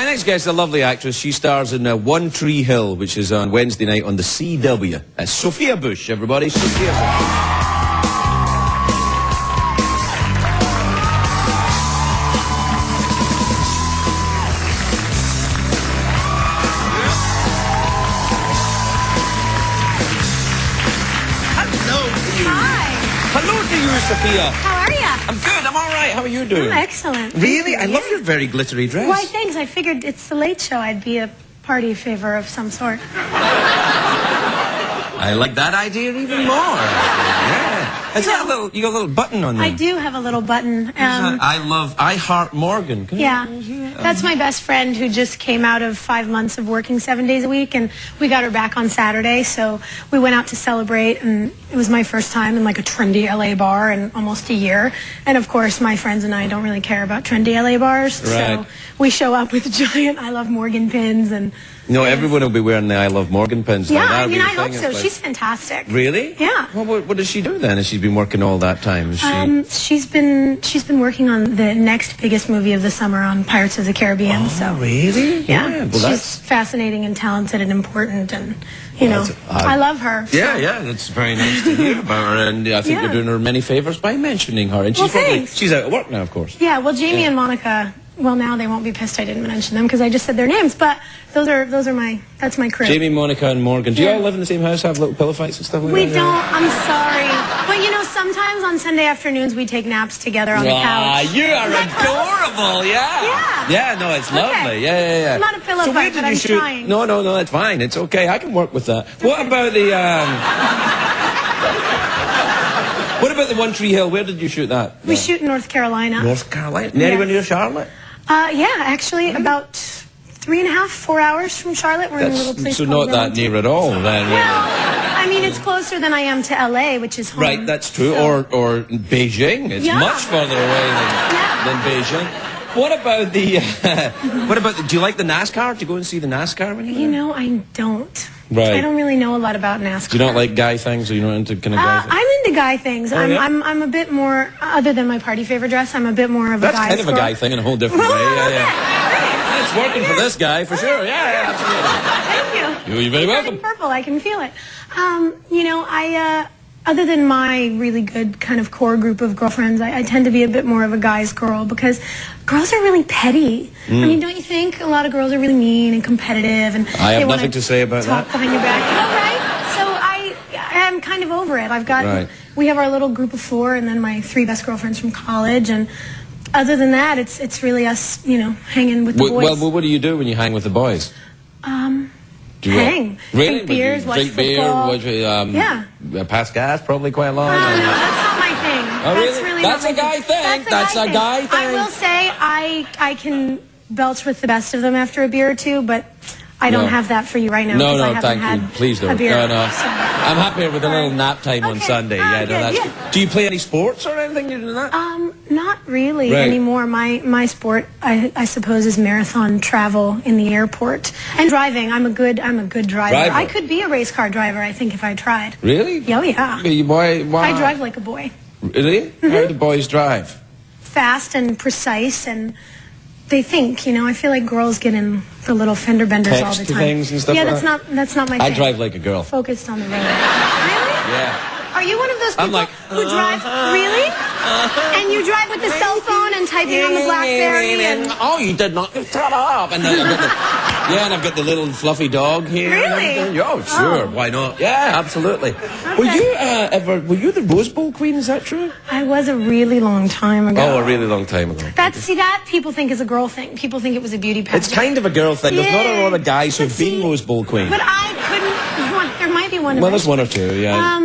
next guest is a lovely actress. She stars in One Tree Hill, which is on Wednesday night on the CW. Sophia Bush, everybody. Sophia Bush. Hello to you, Sophia. How are ya? I'm good. I'm all right. How are you doing? I'm excellent. Really? I love your very glittery dress. Why, thanks. I figured it's the Late Show. I'd be a party favor of some sort. I like that idea even more. Yeah. Is that you got a little button on there? I do have a little button. I Heart Morgan. Yeah. That's my best friend who just came out of 5 months of working 7 days a week, and we got her back on Saturday, so we went out to celebrate, and it was my first time in like a trendy LA bar in almost a year. And of course, my friends and I don't really care about trendy LA bars, right. So we show up with giant I Love Morgan pins and... No, everyone will be wearing the I Love Morgan pins. Yeah, I mean, I hope so. She's fantastic. Really? Yeah. Well, what does she do then? Has she been working all that time? She's been working on the next biggest movie of the summer on Pirates of the Caribbean. Oh, so really? Yeah. Well, she's fascinating and talented and important, and you know, I love her. Yeah, yeah, that's very nice to hear about her, and I think you're doing her many favors by mentioning her. And she's out of work now, of course. Yeah. Well, Jamie and Monica. Well, now they won't be pissed I didn't mention them because I just said their names. But that's my crew. Jamie, Monica, and Morgan. Do you all live in the same house? Have little pillow fights and stuff like that? We don't. I'm sorry, but you know, sometimes on Sunday afternoons we take naps together on the couch. You are adorable. Yeah. Yeah. Yeah. No, it's lovely. Yeah. It's not a pillow fight, but I'm trying. No, that's fine. It's okay. I can work with that. Okay. What about the? What about the One Tree Hill? Where did you shoot that? We shoot in North Carolina. North Carolina. Anywhere near Charlotte? Yeah, actually, about 3.5, 4 hours from Charlotte. We're in a little place so called not that near at all, then. Well, I mean, it's closer than I am to LA, which is home. Right, that's true. So. Or Beijing. It's much further away than Beijing. What about the? Do you like the NASCAR? Do you go and see the NASCAR when you know, I don't. Right. I don't really know a lot about NASCAR. Do you not like guy things, or you're not into kind of guy things? I'm into guy things. I'm a bit more, other than my party favor dress, I'm a bit more of a guy. That's kind of a guy thing in a whole different way. Yeah. It's working for this guy, for sure. Yeah, absolutely. Thank you. You're very welcome. Purple, I can feel it. You know, other than my really good kind of core group of girlfriends, I tend to be a bit more of a guy's girl because girls are really petty. I mean, don't you think? A lot of girls are really mean and competitive, and I have nothing to say about that. Talk behind your back. All right. So I'm kind of over it. I've got we have our little group of 4, and then my 3 best girlfriends from college, and other than that, it's really us, you know, hanging with the boys. Well, what do you do when you hang with the boys? Do you hang. Really? Drink beers, watch football. Yeah. Pass gas probably quite a lot. No, that's not my thing. Oh, really? That's a guy thing. That's a guy thing. I will say I can belch with the best of them after a beer or two, but I don't have that for you right now. No, I thank you. Please don't. No. I'm happier with a little nap time on Sunday. Good. Do you play any sports or anything? You do that? Not really anymore. My sport, I suppose, is marathon travel in the airport and driving. I'm a good driver. I could be a race car driver, I think, if I tried. Really? Oh yeah. Why? I drive like a boy. Really? How do boys drive? Fast and precise, and they think, you know, I feel like girls get in the little fender benders all the time. Things and stuff that's not my thing. I drive like a girl. Focused on the road. Really? Yeah. Are you one of those people who drive really? And you drive with the cell phone and typing on the BlackBerry and you did not shut up. And then I've got the little fluffy dog here. Really? Oh, sure. Why not? Yeah, absolutely. Okay. Were you the Rose Bowl queen? Is that true? I was a really long time ago. Oh, a really long time ago. That people think is a girl thing. People think it was a beauty pageant. It's kind of a girl thing. There's not a lot of guys who've been Rose Bowl queen. But I couldn't. There might be one. Well, there's one or two. Yeah.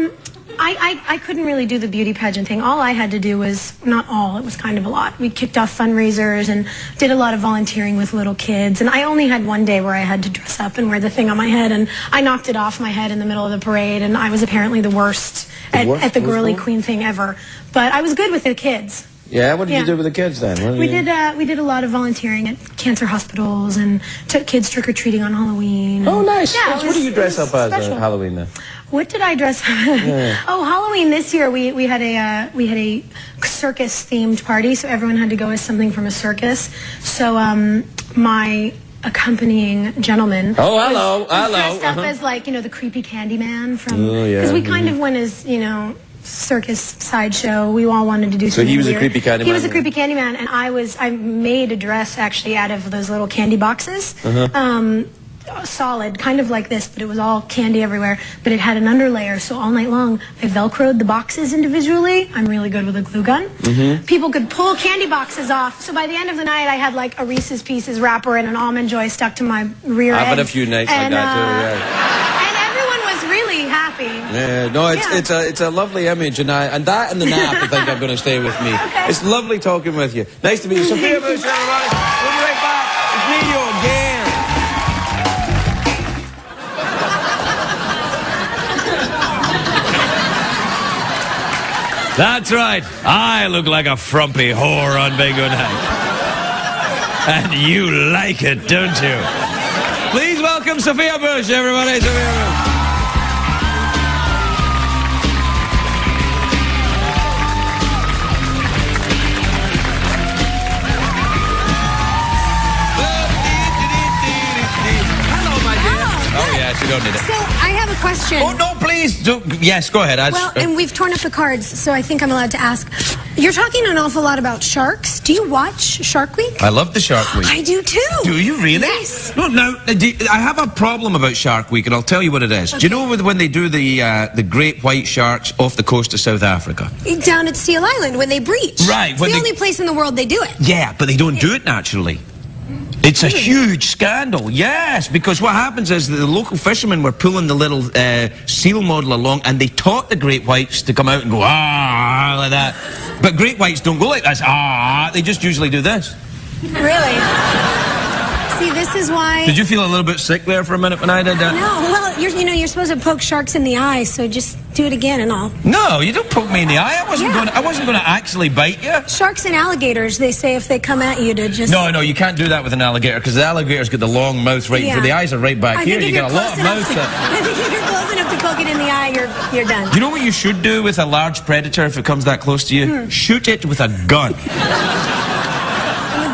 I couldn't really do the beauty pageant thing. All I had to do was, not all, it was kind of a lot. We kicked off fundraisers and did a lot of volunteering with little kids. And I only had one day where I had to dress up and wear the thing on my head. And I knocked it off my head in the middle of the parade. And I was apparently the worst at the girly queen thing ever. But I was good with the kids. Yeah, what did you do with the kids then? We did a lot of volunteering at cancer hospitals and took kids trick-or-treating on Halloween. Oh, nice. Yeah, what do you dress up as at Halloween then? What did I dress up as? Oh, Halloween this year we had a circus themed party, so everyone had to go as something from a circus. So my accompanying gentleman. Oh, hello, was hello. Dressed up as like, the creepy Candyman from. Oh, yeah. Because we kind of went as, circus sideshow. We all wanted to do something. So he was weird. a creepy Candyman. He was a creepy Candyman, and I made a dress actually out of those little candy boxes. Solid, kind of like this, but it was all candy everywhere. But it had an underlayer, so all night long I velcroed the boxes individually. I'm really good with a glue gun. People could pull candy boxes off. So by the end of the night, I had like a Reese's Pieces wrapper and an Almond Joy stuck to my rear end. I've had a few nights like that too. Yeah. And everyone was really happy. Yeah, no, it's a lovely image, and that and the nap, I think I'm going to stay with me. Okay. It's lovely talking with you. Nice to meet you, Sophia Bush, everybody. We'll be right back. It's me, again. That's right. I look like a frumpy whore on bingo night. And you like it, don't you? Please welcome Sophia Bush, everybody. Sophia Bush. Oh, yes, you don't need it. So, I have a question. Oh, no, please. Yes, go ahead. Well, and we've torn up the cards, so I think I'm allowed to ask. You're talking an awful lot about sharks. Do you watch Shark Week? I love the Shark Week. I do too. Do you really? Yes. No, now, I have a problem about Shark Week, and I'll tell you what it is. Okay. Do you know when they do the great white sharks off the coast of South Africa? Down at Seal Island when they breach. Right. It's the only place in the world they do it. Yeah, but they don't do it naturally. It's a huge scandal, yes, because what happens is that the local fishermen were pulling the little seal model along, and they taught the great whites to come out and go, ah, like that. But great whites don't go like this, ah, they just usually do this. Really? See, this is why... Did you feel a little bit sick there for a minute when I did that? No, well, you're supposed to poke sharks in the eye, so just do it again and all. No, you don't poke me in the eye. I wasn't going to actually bite you. Sharks and alligators, they say if they come at you to just... No, you can't do that with an alligator, because the alligator's got the long mouth right for the eyes are right back here. You got a lot of mouth. I think if you're close enough to poke it in the eye, you're done. You know what you should do with a large predator if it comes that close to you? Shoot it with a gun.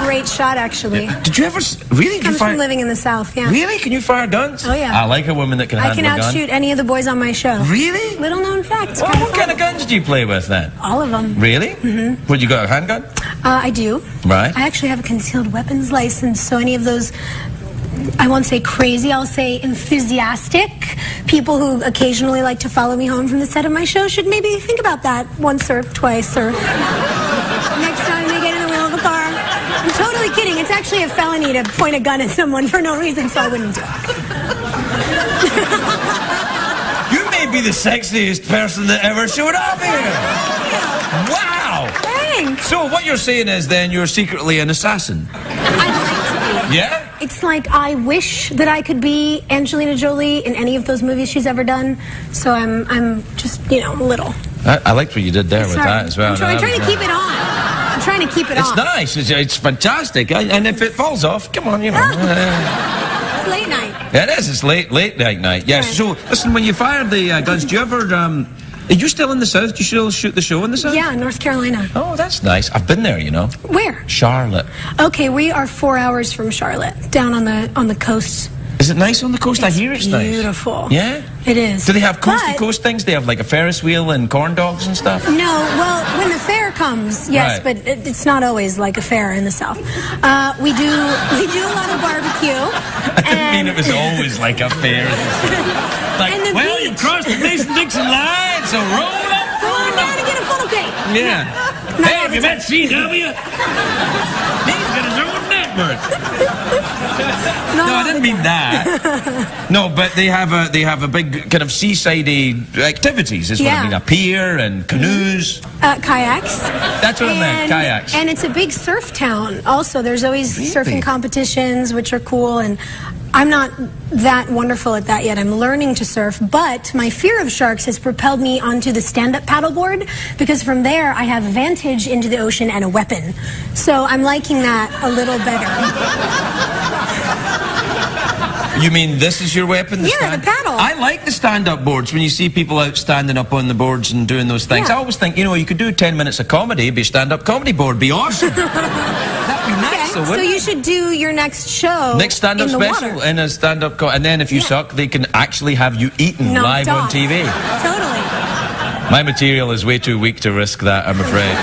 Great shot, actually. Yeah. Did you ever really? Comes from living in the South, yeah. Really? Can you fire guns? Oh, yeah. I like a woman that can handle a gun. I can outshoot any of the boys on my show. Really? Little known fact. Well, what kind of guns do you play with then? All of them. Really? Mm-hmm. What, you got a handgun? I do. Right. I actually have a concealed weapons license, so any of those, I won't say crazy, I'll say enthusiastic people who occasionally like to follow me home from the set of my show should maybe think about that once or twice or next time they get in the wheel of a car. I'm totally kidding. It's actually a felony to point a gun at someone for no reason, so I wouldn't do it. You may be the sexiest person that ever showed up here. Wow. Thanks. So what you're saying is then you're secretly an assassin. I'd like to be. Yeah? It's like I wish that I could be Angelina Jolie in any of those movies she's ever done. So I'm just, little. I liked what you did there with that as well. I'm trying to keep it on. I'm trying to keep it on. It's nice. It's fantastic. And if it falls off, come on, It's late night. Yeah, it is. It's late night. Yes. Right. So, listen, when you fired the guns, do you ever... are you still in the South? Do you still shoot the show in the South? Yeah, North Carolina. Oh, that's nice. I've been there, Where? Charlotte. Okay, we are 4 hours from Charlotte, down on the coast. Is it nice on the coast? I hear it's nice. Beautiful. Yeah? It is. Do they have coast-to-coast things? They have like a Ferris wheel and corn dogs and stuff? No, well, when the fair comes, yes, Right. but it's not always like a fair in the South. We do a lot of barbecue. I didn't mean it was always like a fair. Like, And the well, beach. you've crossed the Mason-Dixon line, so roll up. Go on down and get a photo cake. Yeah. Not Hey, all have you the met CW? He's got his own network. No, I didn't mean that. No, but they have a big kind of seaside activities. Is what I mean. A pier and canoes. Kayaks. That's what I meant. Kayaks. And it's a big surf town. Also, there's always surfing competitions, which are cool. And I'm not that wonderful at that yet. I'm learning to surf, but my fear of sharks has propelled me onto the stand-up paddleboard because from there I have vantage into the ocean and a weapon. So I'm liking that a little better. You mean this is your weapon? The paddle. I like the stand-up boards when you see people out standing up on the boards and doing those things. Yeah. I always think, you could do 10 minutes of comedy, be a stand-up comedy board, be awesome. That'd be nice. though, So wouldn't you it? should do your next show Next stand-up in the special water. in a stand-up and then if you suck, they can actually have you eaten No, live on stop. TV. Totally. My material is way too weak to risk that, I'm afraid.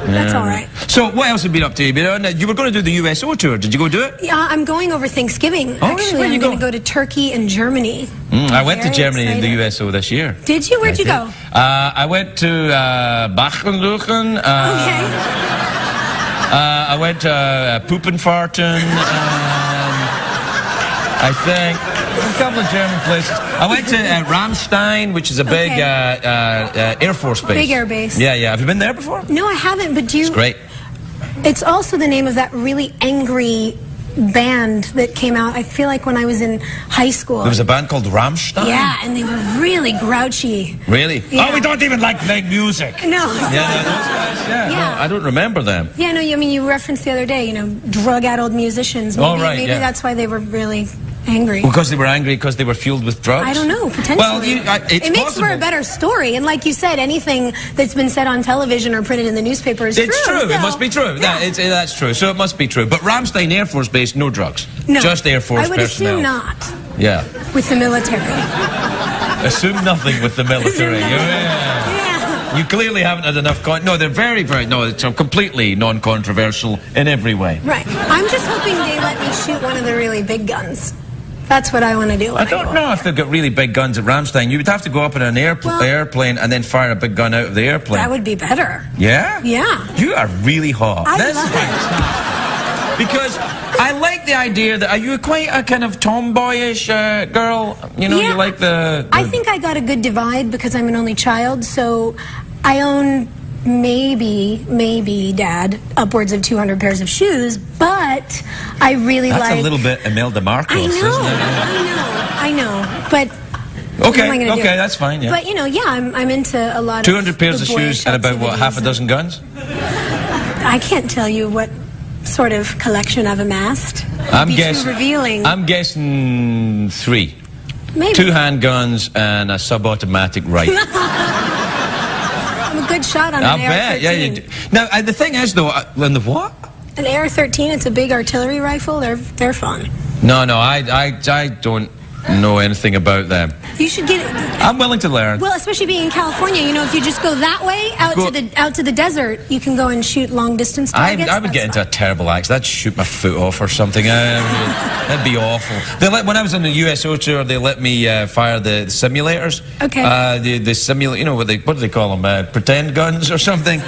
Well, that's all right. So what else have you been up to? You were going to do the USO tour. Did you go do it? Yeah, I'm going over Thanksgiving. Oh, Actually, where you I'm going to go? go to Turkey and Germany. I went to Very Germany in the excited. USO this year. Did you? Where'd I you did. go? I went to Bachenluchen. Okay. I went to Puppenfarten. I think a couple of German places. I went to Ramstein, which is a big Okay. Air Force base. Big air base. Yeah, yeah. Have you been there before? No, I haven't, but do you... It's great. It's also the name of that really angry band that came out, I feel like when I was in high school. There was a band called Rammstein. Yeah, and they were really grouchy. Really? Yeah. Oh, we don't even like music. No. Yeah, no, those guys. Yeah, Yeah. No, I don't remember them. Yeah, no, I mean, you referenced the other day, drug-addled musicians. Maybe, Oh, right, maybe yeah. that's why they were really angry. Because they were angry because they were fueled with drugs? I don't know, potentially. Well, it's it makes possible. for a better story. And like you said, anything that's been said on television or printed in the newspaper is It's true. so- It must be true. Yeah. That's true. So it must be true. But Ramstein Air Force Base, no drugs. No. Just Air Force I would personnel. assume not Yeah. with the military. Assume nothing with the military. Assume nothing. Yeah. You clearly haven't had enough no, they're very, very, no, it's completely non-controversial in every way. Right. I'm just hoping they let me shoot one of the really big guns. That's what I want to do. I don't know if they've got really big guns at Ramstein. You would have to go up in an airplane and then fire a big gun out of the airplane. That would be better. Yeah? Yeah. You are really hot. I That's love fantastic. Because I like the idea that, are you quite a kind of tomboyish girl? You know, Yeah. you like the... I think I got a good divide because I'm an only child, so I own maybe, Dad, upwards of 200 pairs of shoes, but I really That's like... a little bit Imelda Marcos, isn't it? I know, but... Okay, what am I gonna do? that's fine, yeah. But, I'm into a lot 200 of... pairs the of shoes and boyish about, what, half a activities. dozen guns? I can't tell you what sort of collection I've amassed. I'm It'd be guessing... too revealing. I'm guessing 3. Maybe. 2 handguns and a sub-automatic rifle. I'm a good shot on I an bet, AR-13. yeah, you do. Now, the thing is, though, in the what? An AR-13, it's a big artillery rifle. They're fun. No, I don't know anything about them. You should get it. I'm willing to learn. Well, especially being in California, if you just go that way out to the desert, you can go and shoot long distance targets. I would get into a terrible accident. I'd shoot my foot off or something. That'd be awful. When I was on the USO tour, they let me fire the simulators. Okay. The simulator, what do they call them? Pretend guns or something.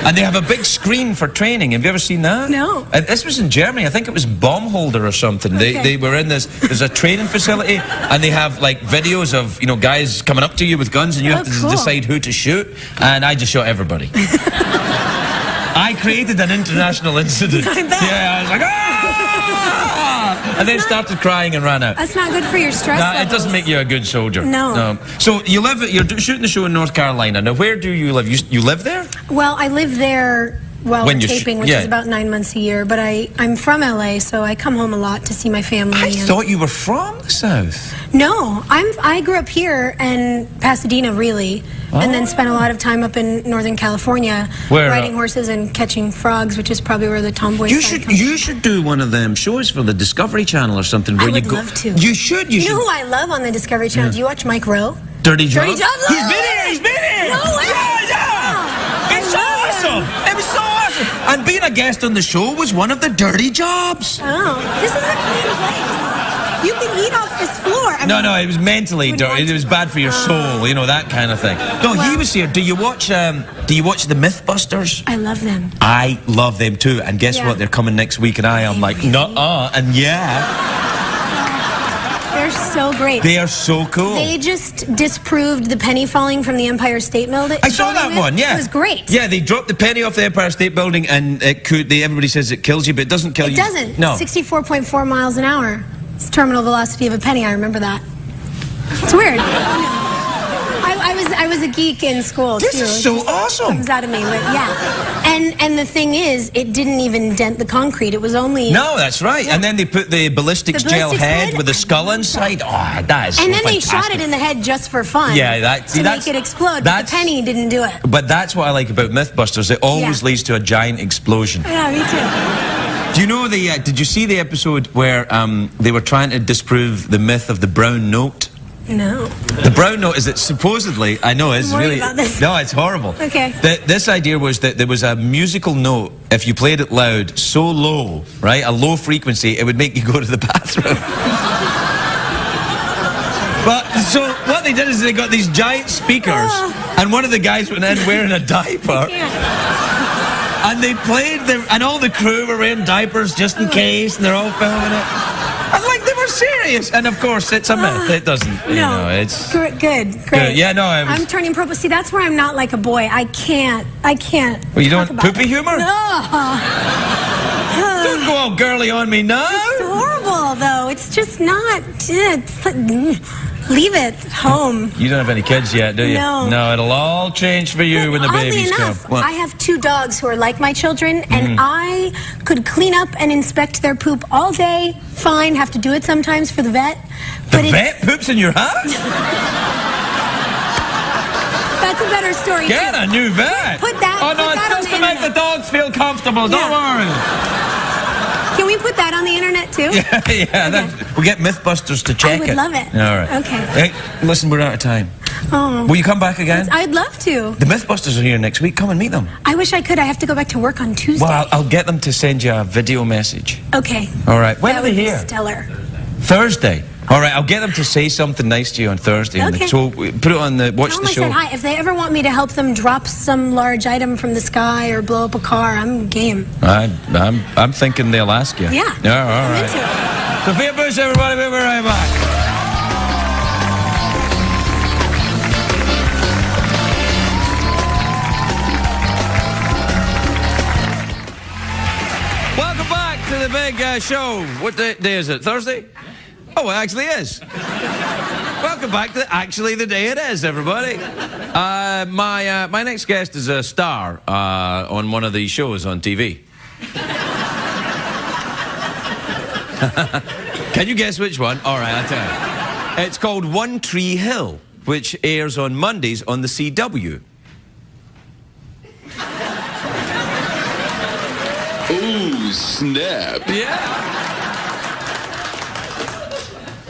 And they have a big screen for training. Have you ever seen that? No. This was in Germany. I think it was Baumholder or something. Okay. They were in there's a training facility, and they have like videos of guys coming up to you with guns, and you have to cool. decide who to shoot. And I just shot everybody. I created an international incident. I bet. Yeah, I was like, ah! And then started crying and ran out. That's not good for your stress Nah, it levels. doesn't make you a good soldier. No. So you're shooting the show in North Carolina. Now, where do you live? You live there? Well, I live there while When we're you taping, which yeah. is about 9 months a year. But I'm from LA, so I come home a lot to see my family. I and- thought you were from the South. No, I grew up here in Pasadena, really, and then spent a lot of time up in Northern California, Where, riding horses and catching frogs, which is probably where the tomboy side comes You should do one of them shows for the Discovery Channel or something where I would you go. love to. You should. You know who I love on the Discovery Channel? Do you watch Mike Rowe? Dirty Jobs. Dirty Jobs? He's been here. He's been here. No way. Yeah. It's so I love awesome. It was so awesome. And being a guest on the show was one of the dirty jobs. Oh, this is a clean place. You can eat off this floor. No, it was mentally dirty. It was bad for your soul, that kind of thing. No, he was here. Do you watch the Mythbusters? I love them. I love them too. And guess Yeah. what? They're coming next week, and I am like, Really? nuh-uh, and yeah. They're so great. They are so cool. They just disproved the penny falling from the Empire State Building. I saw that one, yeah. It was great. Yeah, they dropped the penny off the Empire State Building, and everybody says it kills you, but it doesn't kill you. It doesn't. No. 64.4 miles an hour. It's terminal velocity of a penny. I remember that. It's weird. I I was a geek in school too. This is so awesome. Comes out of me, but yeah. And the thing is, it didn't even dent the concrete. It was only. No, that's right. Yeah. And then they put the ballistics gel head with the skull inside. Oh, that is so And then fantastic. they shot it in the head just for fun. Yeah, to make it explode. But the penny didn't do it. But that's what I like about Mythbusters. It always leads to a giant explosion. Yeah, me too. Do you know did you see the episode where they were trying to disprove the myth of the brown note? No. The brown note is that supposedly, I know it's I'm worried really about this. no, it's horrible. Okay. This idea was that there was a musical note, if you played it loud, so low, right, a low frequency, it would make you go to the bathroom. But so what they did is they got these giant speakers, and one of the guys went in wearing a diaper. And they played and all the crew were wearing diapers just in case, and they're all filming it. And like they were serious, and of course it's a myth. It doesn't, you know, it's good, great. Yeah, no, I'm turning purple. See, that's where I'm not like a boy. I can't. Well, you don't poopy humor? No. Don't go all girly on me now. It's horrible, though. It's just not. Leave it home. You don't have any kids yet, do you? No. No, it'll all change for you when the babies enough, come. What? I have 2 dogs who are like my children, and I could clean up and inspect their poop all day. Fine, have to do it sometimes for the vet. The vet poops in your house? That's a better story. Get a new vet. Put that. Oh no, it's just to make the dogs feel comfortable. Don't worry. Can we put that on the internet too? We'll get Mythbusters to check it. I would love it. All right. Okay. Hey, listen, we're out of time. Oh. Will you come back again? I'd love to. The Mythbusters are here next week. Come and meet them. I wish I could. I have to go back to work on Tuesday. Well, I'll get them to send you a video message. Okay. All right. When are they here? Stellar. Thursday. All right, I'll get them to say something nice to you on Thursday. Okay. So put it on the watch the show. I said hi. If they ever want me to help them drop some large item from the sky or blow up a car, I'm game. I'm thinking they'll ask you. Yeah. All right. Into it. Sophia Bush, everybody, we'll be right back. Welcome back to the big show. What day is it? Thursday? Oh, it actually is. Welcome back to actually the day it is, everybody. My next guest is a star on one of these shows on TV. Can you guess which one? All right, I'll tell you. It's called One Tree Hill, which airs on Mondays on the CW. Ooh, snap. Yeah.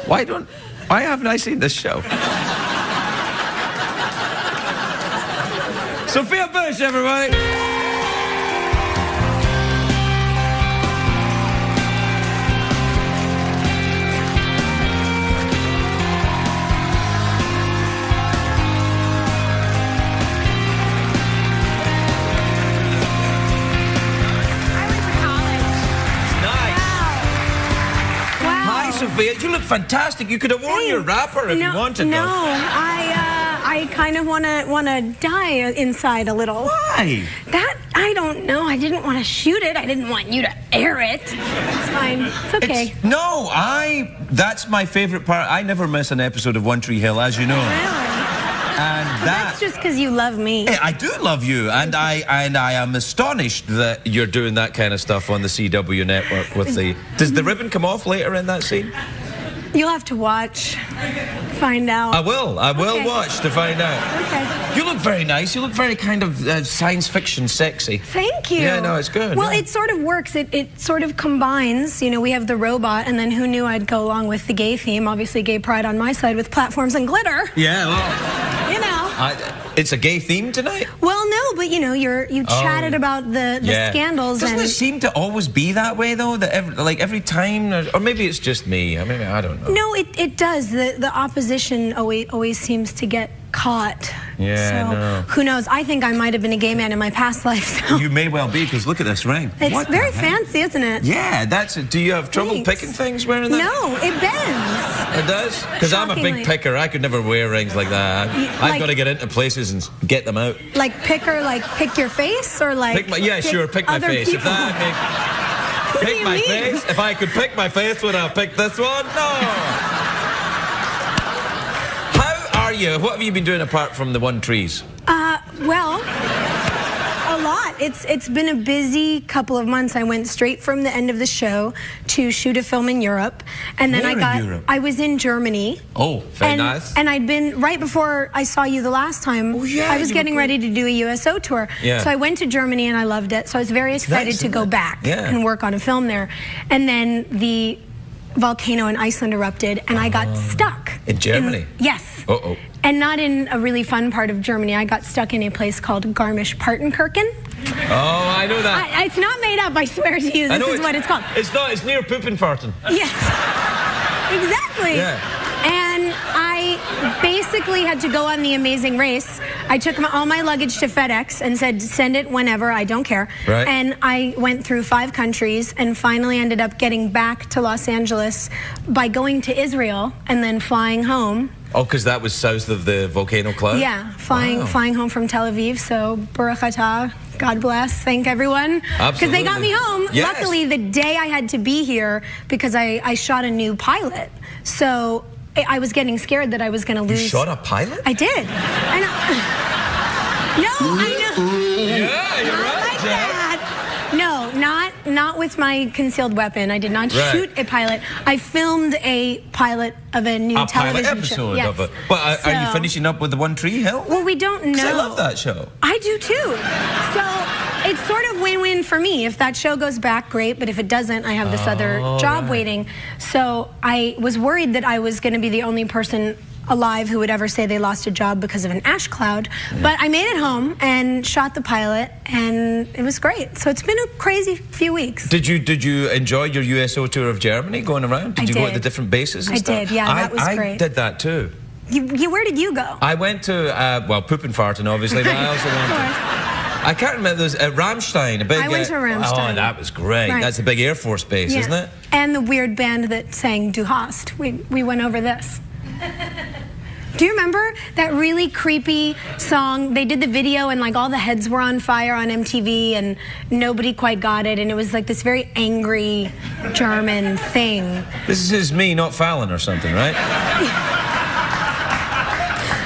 Why haven't I seen this show? Sophia Bush, everybody. Sophia, you look fantastic. You could have worn your wrapper if you wanted. No, I kind of want to die inside a little. Why? That I don't know. I didn't want to shoot it. I didn't want you to air it. It's fine. It's okay. That's my favorite part. I never miss an episode of One Tree Hill, as you know. Really? And that's just because you love me. I do love you, and I am astonished that you're doing that kind of stuff on the CW network with the... Does the ribbon come off later in that scene? You'll have to watch, find out. I will watch to find out. Okay. You look very nice. You look very kind of science fiction sexy. Thank you. Yeah, no, it's good. Well, it sort of works. It sort of combines, you know, we have the robot, and then who knew I'd go along with the gay theme, obviously gay pride on my side with platforms and glitter. Yeah, well... You know. It's a gay theme tonight? Well, no, but you know, you chatted about the scandals. Doesn't it seem to always be that way, though? That every time, or maybe it's just me. I mean, I don't know. No, it does. The opposition always seems to get caught. Yeah, so, no. Who knows? I think I might have been a gay man in my past life. So. You may well be, because look at this ring. It's very fancy, isn't it? Yeah, that's it. Do you have trouble picking things wearing that? No, it bends. It does? Because I'm a big picker. I could never wear rings like that. I've got to get into places and get them out. Like picker, like pick your face, or like... Pick my face. People. Pick my face. If I could pick my face, would I pick this one? No. How are you? What have you been doing apart from the one trees? Well, a lot. It's been a busy couple of months. I went straight from the end of the show to shoot a film in Europe, and then Where in Europe? I was in Germany. Oh, very nice. And I'd been right before I saw you the last time. Oh, yeah, I was getting ready to do a USO tour. Yeah. So I went to Germany and I loved it. So I was very excited nice, to go isn't it? back Yeah. and work on a film there. And then the volcano in Iceland erupted, and I got stuck. In Germany? Yes. Uh-oh. And not in a really fun part of Germany. I got stuck in a place called Garmisch-Partenkirchen. Oh, I know that. It's not made up, I swear to you. This is what it's called. It's not. It's near Poopin' Farton. Yes. Exactly. Yeah. And I basically had to go on the Amazing Race. I took all my luggage to FedEx and said, send it whenever, I don't care. Right. And I went through 5 countries and finally ended up getting back to Los Angeles by going to Israel and then flying home. Oh, because that was south of the volcano cloud? Yeah, flying home from Tel Aviv. So, Baruch atah, God bless, thank everyone. Because they got me home. Yes. Luckily, the day I had to be here, because I shot a new pilot. So, I was getting scared that I was going to lose. You shot a pilot? I did. And no, I know. Yeah, you're right. Like that. No, not with my concealed weapon. I did not shoot a pilot. I filmed a pilot of a new television pilot episode show. Yes. of it. But are you finishing up with the One Tree Hill? Well, we don't know. 'Cause I love that show. I do too. So it's sort of win-win for me. If that show goes back, great. But if it doesn't, I have this other job waiting. So I was worried that I was going to be the only person alive who would ever say they lost a job because of an ash cloud. But I made it home and shot the pilot, and it was great. So it's been a crazy few weeks. Did you enjoy your USO tour of Germany going around? Did you go to the did. different bases and I stuff? did, yeah, that was great. I did that too. Where did you go? I went to, well, Poopin' Farton, obviously, but I also went to... I can't remember, there was Rammstein, a big... I went to Rammstein. Oh, that was great. Right. That's a big Air Force base, isn't it? And the weird band that sang Du Hast. We went over this. Do you remember that really creepy song? They did the video and like all the heads were on fire on MTV and nobody quite got it, and it was like this very angry German thing. This is me, not Fallon or something, right?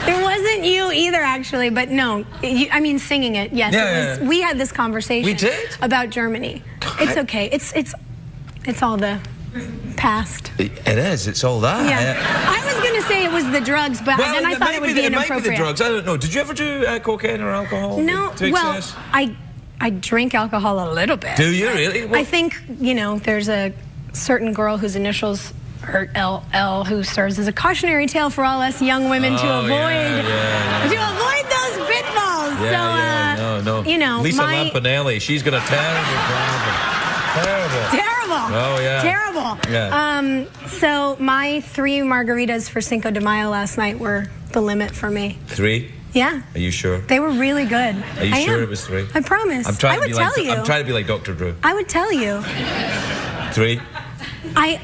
It wasn't you either, actually, but no. I mean, singing it, yes. Yeah, we had this conversation. We did? About Germany. It's okay. It's all the past. It is. It's all that. Yeah. I was going to say it was the drugs, but then I thought it would be inappropriate. It might be the drugs. I don't know. Did you ever do cocaine or alcohol? No. Well, I drink alcohol a little bit. Do you really? I think, you know, there's a certain girl whose initials are LL who serves as a cautionary tale for all us young women to avoid those pitfalls. No. You know, Lisa Lampanelli, she's got a terrible problem. Terrible. Oh, yeah. Terrible. Yeah. So my 3 margaritas for Cinco de Mayo last night were the limit for me. 3? Yeah. Are you sure? They were really good. Are you sure it was 3? I promise. I'm trying I would tell you. I'm trying to be like Dr. Drew. I would tell you. 3? I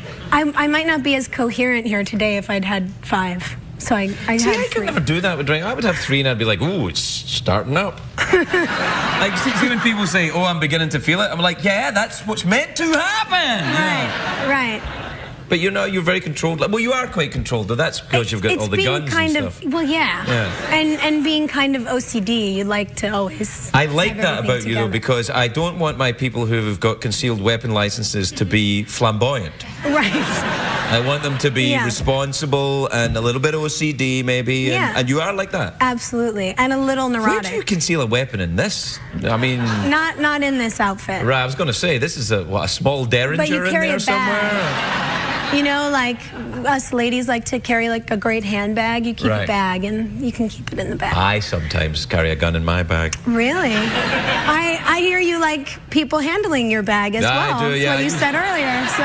might not be as coherent here today if I'd had 5. So I had 3. I could never do that with drink. I would have 3 and I'd be like, ooh, it's starting up. Like, see when people say, oh, I'm beginning to feel it, I'm like, yeah, that's what's meant to happen. Right. But you know, you're very controlled. Well, you are quite controlled, though. That's because you've got all the guns and stuff. Well, yeah. And being kind of OCD, you like to always. I like that everything about you, though, because I don't want my people who've got concealed weapon licenses to be flamboyant. Right. I want them to be responsible and a little bit OCD, maybe. And you are like that. Absolutely, and a little neurotic. Where do you conceal a weapon in this? I mean, not in this outfit. Right. I was going to say this is a small Derringer but you carry in there a bag. somewhere. You know, like us ladies like to carry like a great handbag. You keep a bag, and you can keep it in the bag. I sometimes carry a gun in my bag. Really? I hear you like people handling your bag as well. I do, yeah. That's what you said earlier. So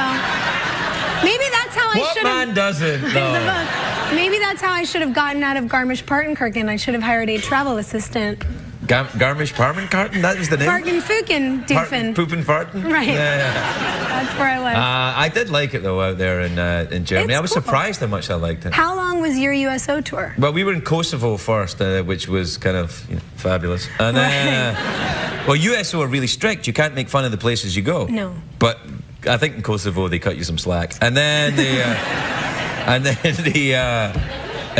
maybe that's how I should have. What man doesn't? No. Maybe that's how I should have gotten out of Garmisch-Partenkirchen. I should have hired a travel assistant. Garmisch-Partenkirchen? That was the name? Partenfuken, Doofen. Poopin' Farton? Right. Yeah. That's where I was. I did like it, though, out there in Germany. I was surprised how much I liked it. How long was your USO tour? Well, we were in Kosovo first, which was kind of fabulous. And well, USO are really strict. You can't make fun of the places you go. No. But I think in Kosovo they cut you some slack. And then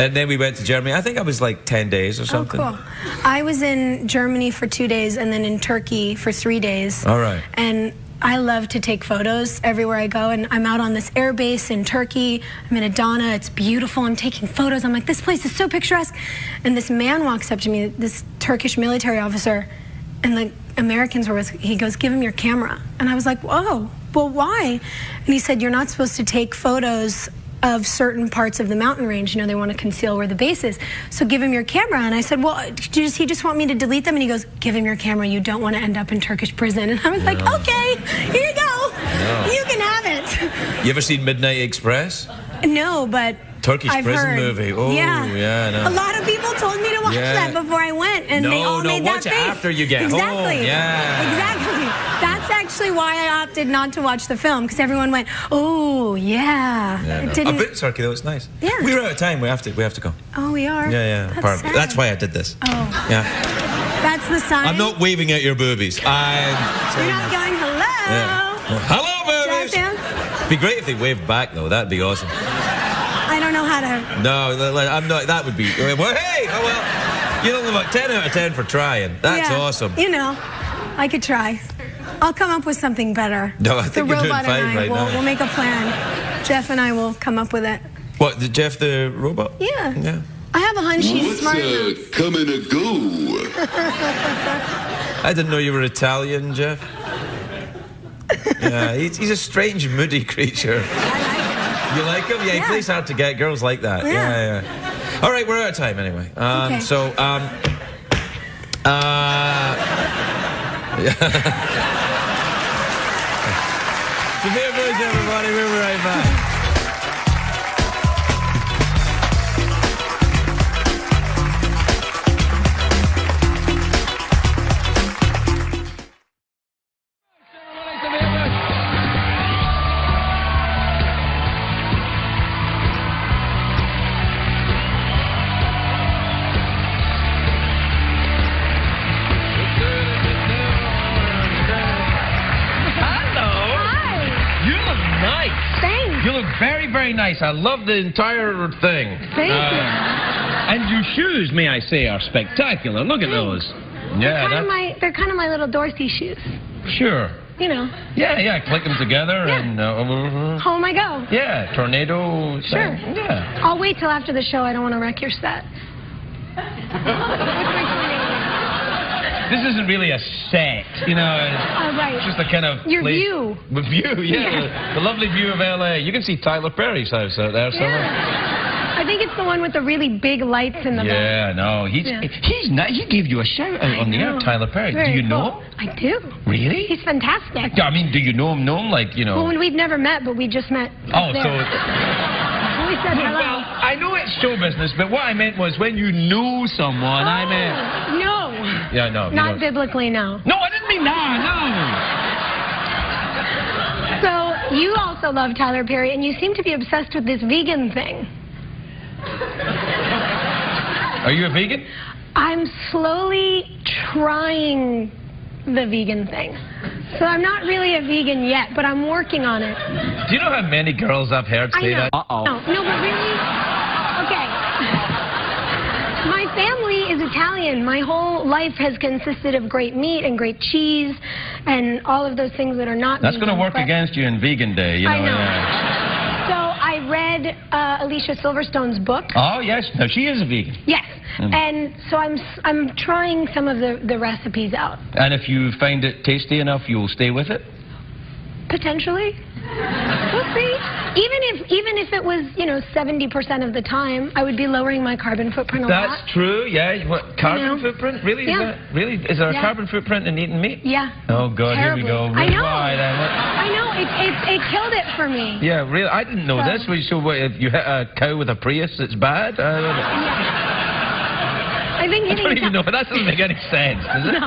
And then we went to Germany. I think I was like 10 days or something. Oh, cool. I was in Germany for 2 days and then in Turkey for 3 days. All right. And I love to take photos everywhere I go, and I'm out on this air base in Turkey. I'm in Adana. It's beautiful. I'm taking photos. I'm like, this place is so picturesque. And this man walks up to me, this Turkish military officer, and the Americans were with, he goes, give him your camera. And I was like, whoa, well, why? And he said, you're not supposed to take photos of certain parts of the mountain range. You know, they want to conceal where the base is. So give him your camera. And I said, well, does he just want me to delete them? And he goes, give him your camera. You don't want to end up in Turkish prison. And I was like, okay, here you go. You can have it. You ever seen Midnight Express? No, but Turkish I've prison heard. movie. Oh, yeah, no. A lot of people told me to watch that before I went, and they all made that watch face. it after you get exactly. home. Yeah. Exactly. That's actually why I opted not to watch the film, because everyone went, oh, yeah. It didn't... A bit Turkey, though. It's nice. Yeah. We're out of time. We have to go. Oh, we are? Yeah. That's Apparently. sad. That's why I did this. Oh. Yeah. That's the sign? I'm not waving at your boobies. You're not going, hello? Yeah. Hello, boobies! Jazz Be great if they waved back, though. That'd be awesome. I don't know how to... No, I'm not. That would be... Well, hey! Oh, well, you know, about 10 out of 10 for trying. That's awesome. You know, I could try. I'll come up with something better. No, I think you're doing robot fine and I right now. We'll make a plan. Jeff and I will come up with it. What, Jeff the robot? Yeah. Yeah. I have a hunch he's What's smart enough. coming to go? I didn't know you were Italian, Jeff. Yeah, he's a strange, moody creature. You like him? Yeah, he plays hard to get. Girls like that. Yeah. All right, we're out of time anyway. Okay. So, Sophia Bush, everybody. We'll be right back. You look very, very nice. I love the entire thing. Thank you. And your shoes, may I say, are spectacular. Look at those. Yeah, They're kind of my little Dorothy shoes. Sure. You know. Yeah. Click them together and... Home I go. Yeah, tornado. Sure. Thing. Yeah. I'll wait till after the show. I don't want to wreck your set. This isn't really a set, you know. Right. It's just a kind of Your place. view. The view, yeah. The lovely view of LA. You can see Tyler Perry's house out there somewhere. Yeah. I think it's the one with the really big lights in the back. Yeah, no, he's nice. He gave you a shout out on the air, Tyler Perry. Very do you know cool. him? I do. Really? He's fantastic. Yeah, I mean, do you know him? Like, you know. Well, we've never met, but we just met. Oh, there. so. We said hello. Well, I know it's show business, but what I meant was when you know someone, I meant. No. Yeah, no. Not biblically, no. No, I didn't mean no. So you also love Tyler Perry, and you seem to be obsessed with this vegan thing. Are you a vegan? I'm slowly trying the vegan thing. So I'm not really a vegan yet, but I'm working on it. Do you know how many girls I've heard say that? Uh-oh. No, but really? Okay. My family is Italian. My whole life has consisted of great meat and great cheese and all of those things that are not That's vegan. going to work against you in Vegan Day, you know. I know. Yeah. So I read Alicia Silverstone's book. Oh, yes. No, she is a vegan. Yes. And so I'm trying some of the recipes out. And if you find it tasty enough, you'll stay with it? Potentially. We'll see. Even if it was, 70% of the time, I would be lowering my carbon footprint a lot. That's true, yeah. What, carbon footprint? Really? Yeah. Is there a carbon footprint in eating meat? Yeah. Oh, God, Terribly. here we go. I know. Why, then? I know. It killed it for me. Yeah, really? I didn't know this. So what, if you hit a cow with a Prius, it's bad? I think I don't even know. That doesn't make any sense, does it? No,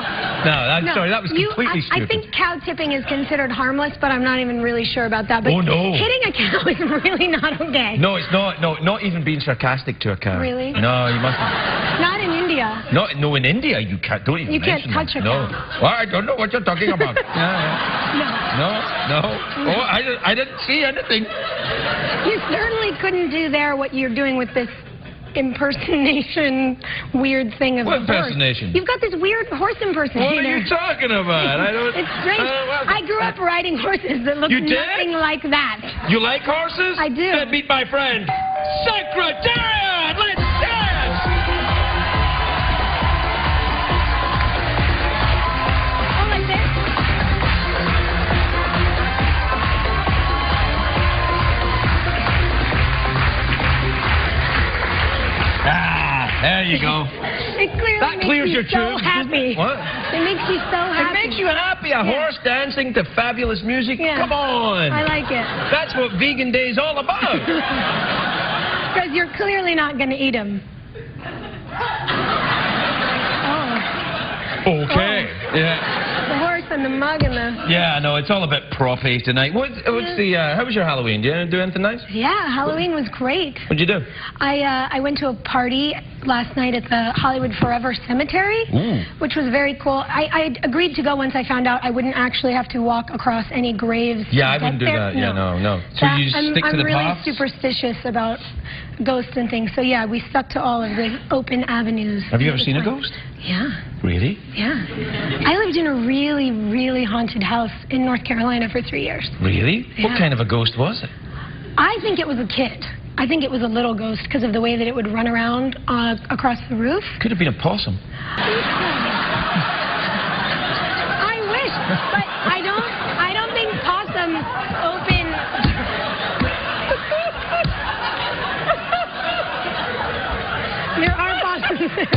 I'm sorry. That was completely stupid. I think cow tipping is considered harmless, but I'm not even really sure about that. But oh, no. Hitting a cow is really not okay. No, it's not. No, not even being sarcastic to a cow. Really? No, you mustn't. Not in India. No, in India you can't. Don't even mention touch them. a No. cow. Well, I don't know what you're talking about. No. Oh, I didn't see anything. You certainly couldn't do there what you're doing with this impersonation weird thing of What a horse. impersonation? You've got this weird horse impersonator. What are you talking about? I don't... It's strange. I grew up riding horses that looked You did? nothing like that. You like horses? I do. Then meet my friend, Secretariat! Let's dance! Oh, like this? There you go. It clearly That clears your makes you so tubes. happy. What? It makes you so happy. It makes you happy. A horse dancing to fabulous music? Yeah. Come on. I like it. That's what Vegan Day is all about. Because you're clearly not going to eat them. Oh. Okay. Yeah. The horse and the mug and the... Yeah, no, it's all a bit proppy tonight. What's the, how was your Halloween? Did you do anything nice? Yeah, Halloween was great. What'd you do? I went to a party last night at the Hollywood Forever Cemetery, which was very cool. I agreed to go once I found out I wouldn't actually have to walk across any graves. Yeah, to I wouldn't do get there. that. Yeah, no. So you stick to I'm the really paths? superstitious about ghosts and things. So yeah, we stuck to all of the open avenues. Have you ever It was seen a fun. ghost? Yeah. Really? Yeah. I lived in a really, really haunted house in North Carolina for 3 years. Really? Yeah. What kind of a ghost was it? I think it was a kid. I think it was a little ghost because of the way that it would run around across the roof. Could have been a possum. I wish, but I don't think possums open. There are possums there.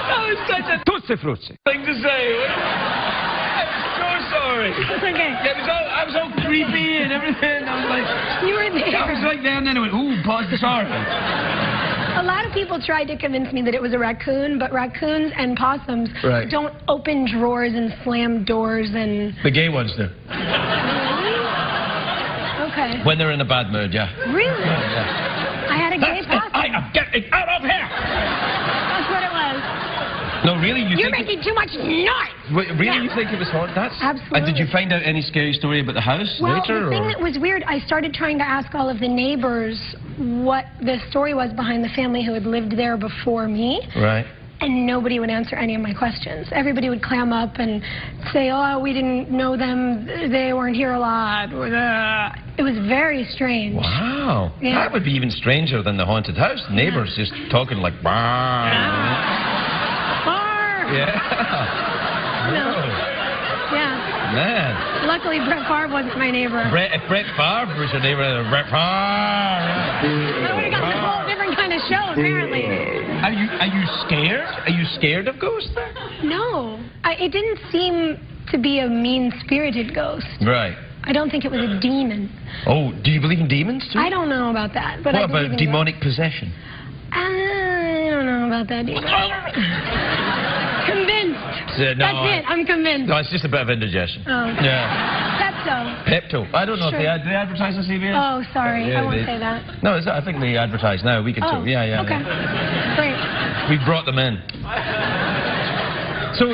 That was such a tootsie-fruitsy thing to say. I'm so sorry. Okay. I was all creepy and everything. I was like... You were there. I was like there and then I went, ooh, possum, sorry. A lot of people tried to convince me that it was a raccoon, but raccoons and possums Right. don't open drawers and slam doors and... The gay ones do. Okay. When they're in a bad mood, yeah. Really? Yeah. I had a gay possum. I am getting out of here! That's what it was. No, really? You're making too much noise! Wait, really? Yeah. You think it was hot? That's... Absolutely. And did you find out any scary story about the house Well, later? the thing or? that was weird, I started trying to ask all of the neighbors what the story was behind the family who had lived there before me. Right. And nobody would answer any of my questions. Everybody would clam up and say, oh, we didn't know them, they weren't here a lot. It was very strange. Wow. Yeah. That would be even stranger than the haunted house. Neighbors just talking like, bah. Yeah. No. Oh, Yeah. man. Luckily, Brett Favre wasn't my neighbor. If Brett Favre was your neighbor, Brett Favre. I would have gotten a whole different kind of show, apparently. Are you scared? Are you scared of ghosts there? No. It didn't seem to be a mean-spirited ghost. Right. I don't think it was a demon. Oh, do you believe in demons too? I don't know about that, but I What believe about in demonic possession? I don't know about that either. Convinced. No, That's it. I'm convinced. No, it's just a bit of indigestion. Oh. Yeah. Pepto. Pepto. I don't know Sure. if they advertise on CBS. Oh, sorry. Yeah, I won't they- say that. No, I think they advertise now, a week or two. Oh, Yeah. Okay. Yeah. Great. We brought them in. So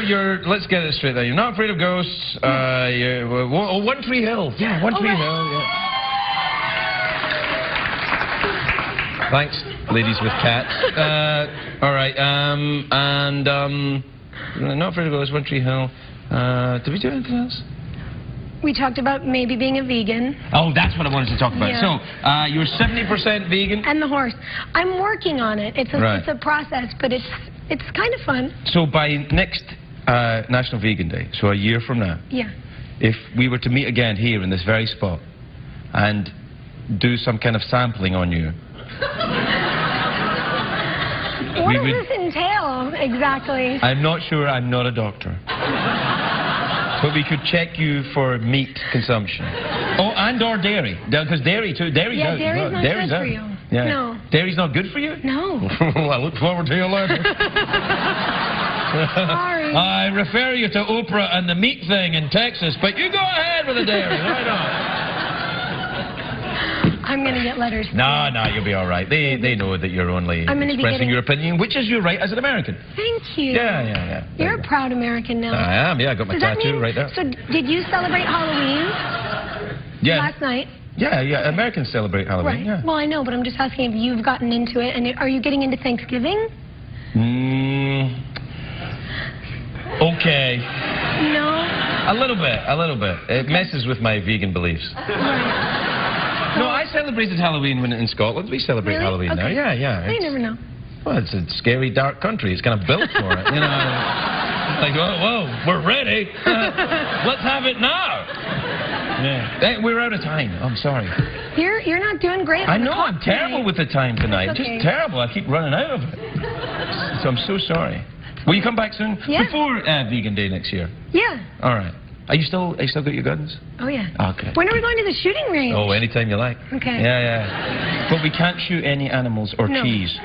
let's get it straight there. You're not afraid of ghosts. One Tree Hill. Yeah, One Tree Hill. Yeah. Thanks, ladies with cats. All right. Not afraid of ghosts. One Tree Hill. Did we do anything else? We talked about maybe being a vegan. Oh, that's what I wanted to talk about. Yeah. So, you're 70% vegan. And the horse. I'm working on it. It's a Right. it's a process, but it's kind of fun. So by next National Vegan Day, so a year from now, Yeah. if we were to meet again here in this very spot and do some kind of sampling on you, What We does would- this entail exactly? I'm not sure, I'm not a doctor. But we could check you for meat consumption. Oh, and or dairy. Because dairy too. Dairy's Yeah, out. dairy's not good out. for you. Yeah. No. Dairy's not good for you? No. Well, I look forward to your letter. Sorry. I refer you to Oprah and the meat thing in Texas, but you go ahead with the dairy. Right on. I'm going to get letters. No, you'll be all right. They know that you're only I'm gonna be expressing getting- your opinion, which is your right as an American. Thank you. Yeah. There You're you a proud American now. go. I am, yeah. I got my Does that tattoo mean, right there. So did you celebrate Halloween Yeah. last night? Yeah, yeah. Americans celebrate Halloween. Right. Yeah. Well, I know, but I'm just asking if you've gotten into it, and are you getting into Thanksgiving? Okay. No? A little bit. It messes with my vegan beliefs. Right. No, I celebrated Halloween in Scotland. We celebrate Really? Halloween Okay. now. Yeah. You never know. Well, it's a scary, dark country. It's kind of built for it, you know. It's like, whoa, we're ready. Let's have it now. Yeah. We're out of time. I'm sorry. You're not doing great. I know, I'm terrible with the time tonight. It's okay. Just terrible. I keep running out of it. So I'm so sorry. Will you come back soon? Yeah. Before Vegan Day next year? Yeah. All right. Are you still got your guns? Oh, yeah. Okay. When are we going to the shooting range? Oh, anytime you like. Okay. Yeah. But we can't shoot any animals or No. cheese.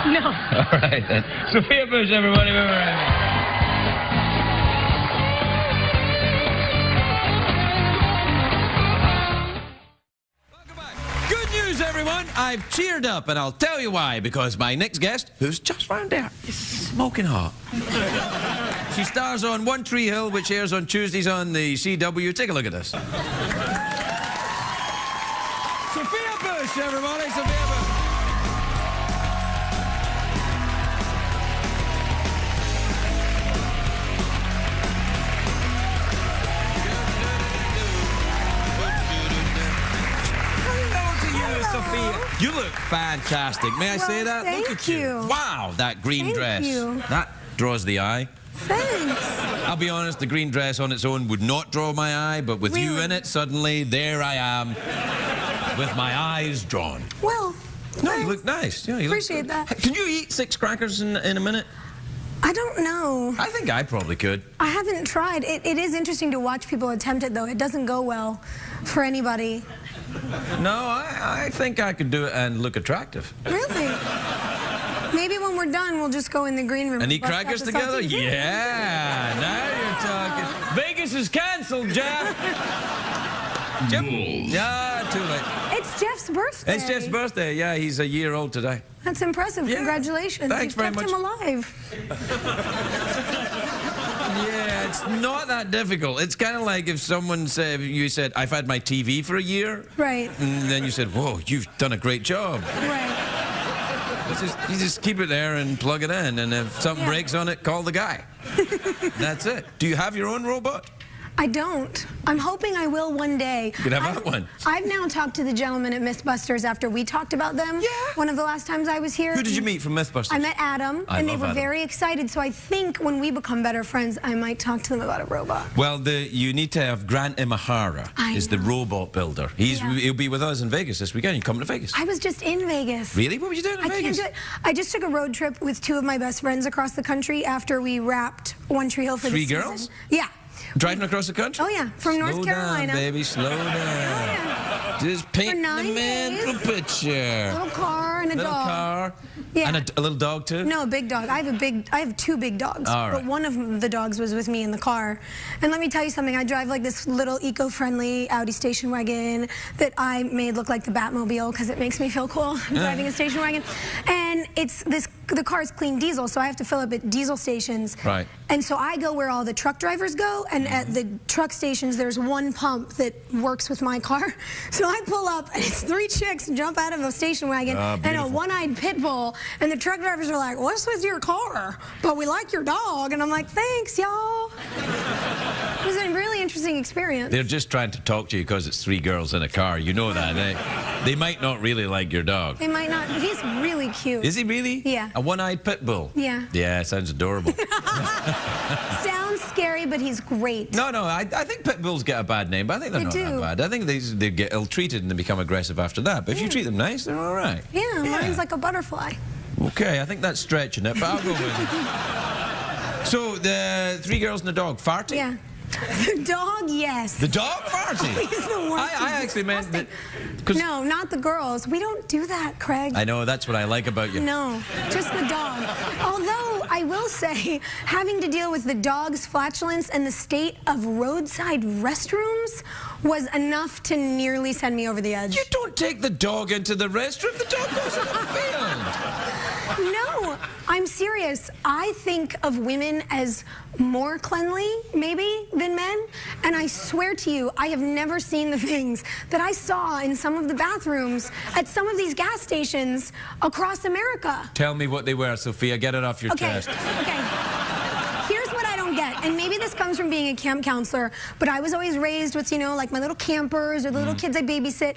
No. All right, then. Sophia Bush, everybody. We're right. Everyone, I've cheered up, and I'll tell you why. Because my next guest, who's just round there, is smoking hot. She stars on One Tree Hill, which airs on Tuesdays on the CW. Take a look at this. Sophia Bush, everybody. Sophia Bush. Sophia, you look fantastic. May I say that? Thank Look at you. Wow, that green Thank dress. you. That draws the eye. Thanks. I'll be honest, the green dress on its own would not draw my eye, but with you Really? in it, suddenly, there I am, with my eyes drawn. Well, No, you thanks. look nice. Yeah, you Appreciate look good. that. Can you eat 6 crackers in a minute? I don't know. I think I probably could. I haven't tried. It is interesting to watch people attempt it, though. It doesn't go well for anybody. No, I think I could do it and look attractive. Really? Maybe when we're done, we'll just go in the green room. And eat bust out crackers the together? saltines. Yeah, now you're talking. Vegas is cancelled, Jeff. Jeff? Yeah, too late. It's Jeff's birthday. It's Jeff's birthday. Yeah, he's a year old today. That's impressive. Yeah. Congratulations. Thanks You've very kept much. him alive. Yeah, it's not that difficult. It's kind of like if someone said, you said, I've had my TV for a year. Right. And then you said, whoa, you've done a great job. Right. You just keep it there and plug it in. And if something breaks on it, call the guy. That's it. Do you have your own robot? I don't. I'm hoping I will one day. You could have that one. I've now talked to the gentleman at Mythbusters after we talked about them. Yeah. One of the last times I was here. Who did you meet from Mythbusters? I met Adam, I and they love were Adam. very excited. So I think when we become better friends, I might talk to them about a robot. Well, you need to have Grant Imahara is the robot builder. He'll be with us in Vegas this weekend. You coming to Vegas? I was just in Vegas. Really? What were you doing in I Vegas? can't do it. I just took a road trip with 2 of my best friends across the country after we wrapped One Tree Hill for 3 the season. girls? Yeah. Driving across the country? Oh, yeah. From North Slow Carolina. down, baby. Slow down. yeah. Just paint the 9 mental days. picture. Little car and a Little dog. car. Yeah. And a little dog, too? No, a big dog. I have 2 big dogs. All right. But one of the dogs was with me in the car. And let me tell you something. I drive like this little eco-friendly Audi station wagon that I made look like the Batmobile because it makes me feel cool driving a station wagon. And the car is clean diesel, so I have to fill up at diesel stations. Right. And so I go where all the truck drivers go, and at the truck stations, there's one pump that works with my car. So I pull up, and it's 3 chicks jump out of a station wagon and a beautiful. one-eyed pit bull, and the truck drivers are like, what's with your car? But we like your dog. And I'm like, thanks, y'all. It was a really interesting experience. They're just trying to talk to you because it's 3 girls in a car. You know that. They might not really like your dog. They might not. He's really cute. Is he really? Yeah. A one-eyed pit bull? Yeah. Yeah, sounds adorable. Sounds scary, but he's great. No, I think pit bulls get a bad name, but I think they're They not do. that bad. I think they get ill-treated and they become aggressive after that. But if you treat them nice, they're all right. Yeah, mine's like a butterfly. Okay, I think that's stretching it, but I'll go with it. So, the 3 girls and a dog, farting? Yeah. The dog, yes. The dog farting? He's the worst. I He's actually meant that... disgusting. 'cause No, not the girls. We don't do that, Craig. I know, that's what I like about you. No, just the dog. Although, I will say, having to deal with the dog's flatulence and the state of roadside restrooms was enough to nearly send me over the edge. You don't take the dog into the restroom. The dog goes in the field. No, I'm serious. I think of women as more cleanly, maybe, than men. And I swear to you, I have never seen the things that I saw in some of the bathrooms at some of these gas stations across America. Tell me what they were, Sophia. Get it off your chest. Okay. Here's what I don't get, and maybe this comes from being a camp counselor, but I was always raised with, you know, like my little campers or the little kids I babysit.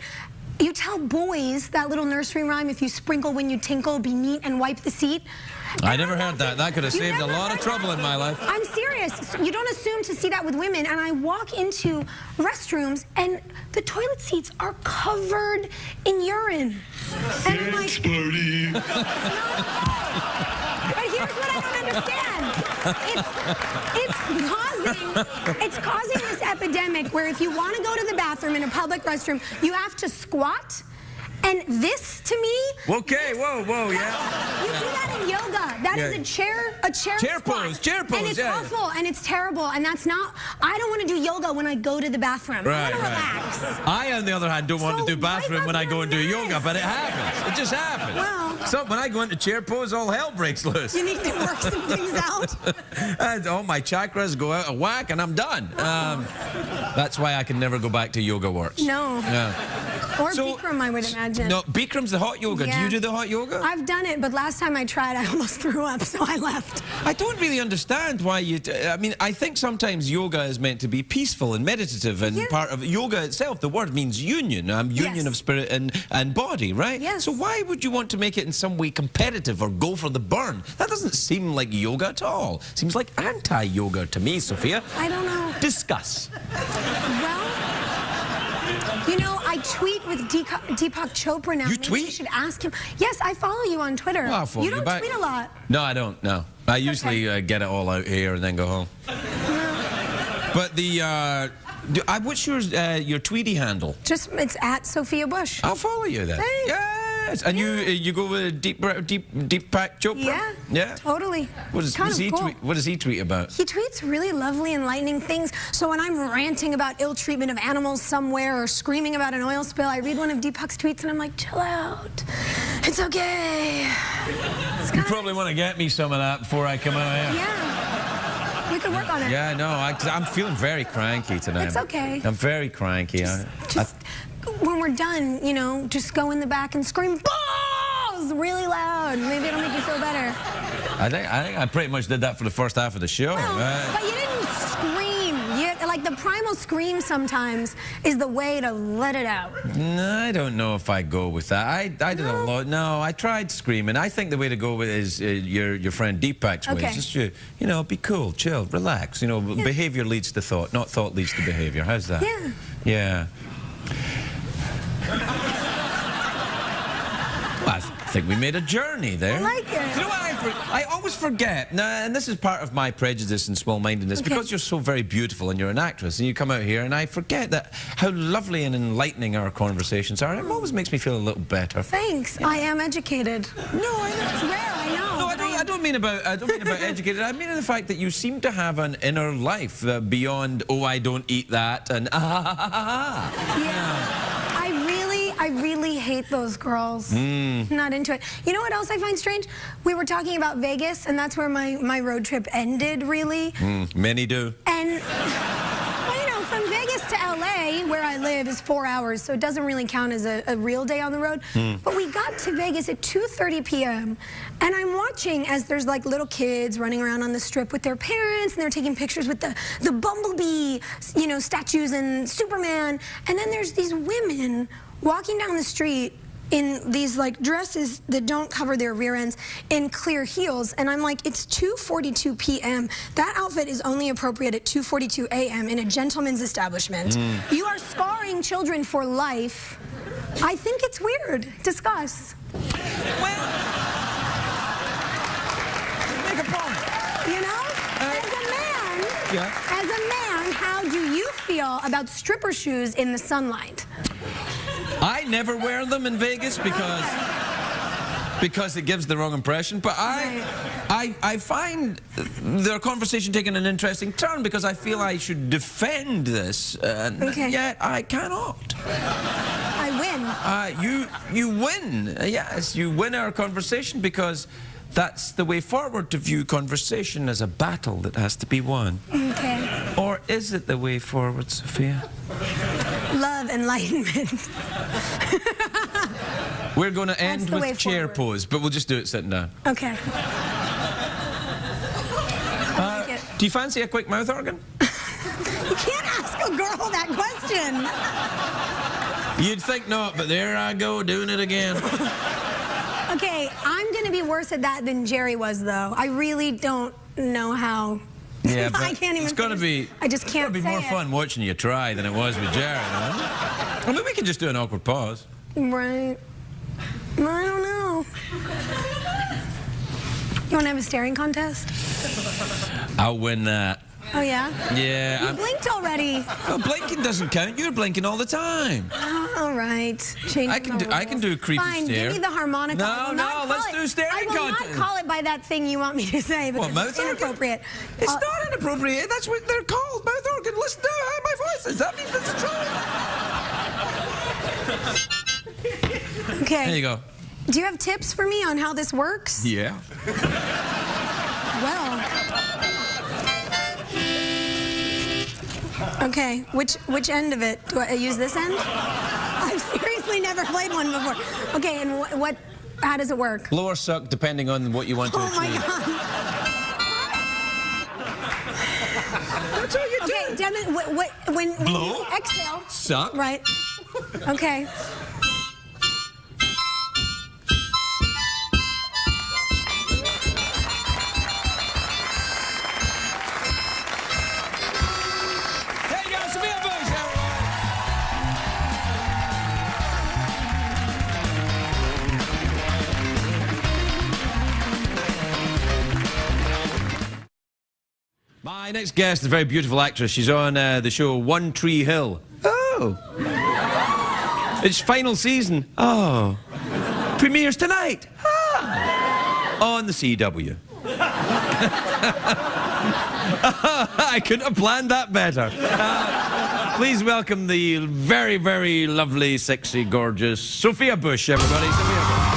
You tell boys that little nursery rhyme, if you sprinkle when you tinkle, be neat and wipe the seat. I never heard that. That could have You saved a never lot of heard trouble that? in my life. I'm serious. You don't assume to see that with women, and I walk into restrooms, and the toilet seats are covered in urine. And I'm like, Party. but here's what I don't understand. It's causing this epidemic where if you want to go to the bathroom in a public restroom, you have to squat. And this, to me... Okay, whoa, yeah. You do that in yoga. That is a chair Chair squat. pose, And it's awful, and it's terrible, and that's not... I don't want to do yoga when I go to the bathroom. I want to relax. I, on the other hand, don't want So to do bathroom wipe when up I go and do your yoga, mess. but it happens. It just happens. Well- So when I go into chair pose, all hell breaks loose. You need to work some things out. And all my chakras go out of whack, and I'm done. That's why I can never go back to yoga works. No. Yeah. Or So- Bikram, I would imagine. No, Bikram's the hot yoga. Do Yeah. you do the hot yoga? I've done it, but last time I tried, I almost threw up, so I left. I don't really understand why you... I mean, I think sometimes yoga is meant to be peaceful and meditative, and Yeah. part of yoga itself, the word means union, union Yes. of spirit and body, right? Yes. So why would you want to make it in some way competitive or go for the burn? That doesn't seem like yoga at all. Seems like anti-yoga to me, Sophia. I don't know. Discuss. Well, you know, I tweet with Deepak Chopra now. You Maybe tweet? You should ask him. Yes, I follow you on Twitter. Well, I'll follow you don't back. tweet a lot. No, I don't, no. I usually get it all out here and then go home. But what's your Tweety handle? Just, it's at Sophia Bush. I'll follow you then. Thanks. Yes. And you go with Deepak Chopra? Yeah. Yeah. Totally. What does Kind of he cool. tweet? What does he tweet about? He tweets really lovely, enlightening things. So when I'm ranting about ill treatment of animals somewhere or screaming about an oil spill, I read one of Deepak's tweets and I'm like, chill out. It's okay. It's You probably want to get me some of that before I come out here. Yeah. We could work on it. Yeah, no, I'm feeling very cranky tonight. It's okay. I'm very cranky. Just when we're done, you know, just go in the back and scream balls really loud. Maybe it'll make you feel better. I think I pretty much did that for the first half of the show. Well, but you didn't scream. Like the primal scream sometimes is the way to let it out. No, I don't know if I go with that. I did a lot. No, I tried screaming. I think the way to go with is your friend Deepak's way. Okay. Just you know, be cool, chill, relax. You know, behavior leads to thought, not thought leads to behavior. How's that? Yeah. Yeah. Well, I think we made a journey there. I like it. You know what I always forget, and this is part of my prejudice and small-mindedness, Okay. because you're so very beautiful and you're an actress, and you come out here, and I forget that how lovely and enlightening our conversations are. It always makes me feel a little better. Thanks. I am educated. No, I know. It's rare, I know. No, but I don't mean about educated. I mean in the fact that you seem to have an inner life beyond, oh, I don't eat that, and Yeah. I really hate those girls. Not into it. You know what else I find strange? We were talking about Vegas, and that's where my road trip ended, really. Many do. And, well, you know, from Vegas to LA, where I live, is 4 hours, so it doesn't really count as a real day on the road. But we got to Vegas at 2:30 p.m., and I'm watching as there's like little kids running around on the strip with their parents, and they're taking pictures with the Bumblebee, you know, statues and Superman. And then there's these women walking down the street in these like dresses that don't cover their rear ends in clear heels, and I'm like, it's 2:42 p.m. That outfit is only appropriate at 2:42 a.m. in a gentleman's establishment. You are scarring children for life. I think it's weird. Discuss. Well, make a point. You know, as a man, how do you feel about stripper shoes in the sunlight? I never wear them in Vegas because it gives the wrong impression. But I find their conversation taking an interesting turn, because I feel I should defend this, and yet I cannot. I win. You win. Yes, you win our conversation, because that's the way forward, to view conversation as a battle that has to be won. Okay. Or is it the way forward, Sophia? Love, enlightenment. We're going to end the way with chair forward. pose, but we'll just do it sitting down. Okay. Do you fancy a quick mouth organ? You can't ask a girl that question. You'd think not, but there I go, doing it again. Okay, I'm going to be worse at that than Jerry was, though. I really don't know how. Yeah, but I can't even. it's going to be. I just can't It's say going to be more it. fun watching you try than it was with Jerry. No? I mean, we can just do an awkward pause. Right. I don't know. You want to have a staring contest? I'll win that. Oh, yeah? Yeah. You blinked already. Oh, blinking doesn't count. You're blinking all the time. All right. Changing I can do a creepy Fine, stare. give me the harmonica. No, I will no, not let's call do it. staring I will contest. not call it by that thing you want me to say because What, mouth it's organ? inappropriate. It's not inappropriate. That's what they're called. Mouth organ. Listen to how my voice is. That means it's true. Okay. There you go. Do you have tips for me on how this works? Yeah. Well. Okay, which end of it? Do I use this end? I've seriously never played one before. Okay, and what? How does it work? Blow or suck, depending on what you want to Oh my achieve. God. That's all you do. Okay, when Blow. you exhale. Suck. Right. Okay. There you go, Sophia Bush, everyone. My next guest is a very beautiful actress. She's on the show One Tree Hill. Oh. It's final season. Oh. Premieres tonight. Ah. On the CW. I couldn't have planned that better. Please welcome the very, very lovely, sexy, gorgeous Sophia Bush, everybody. Sophia Bush.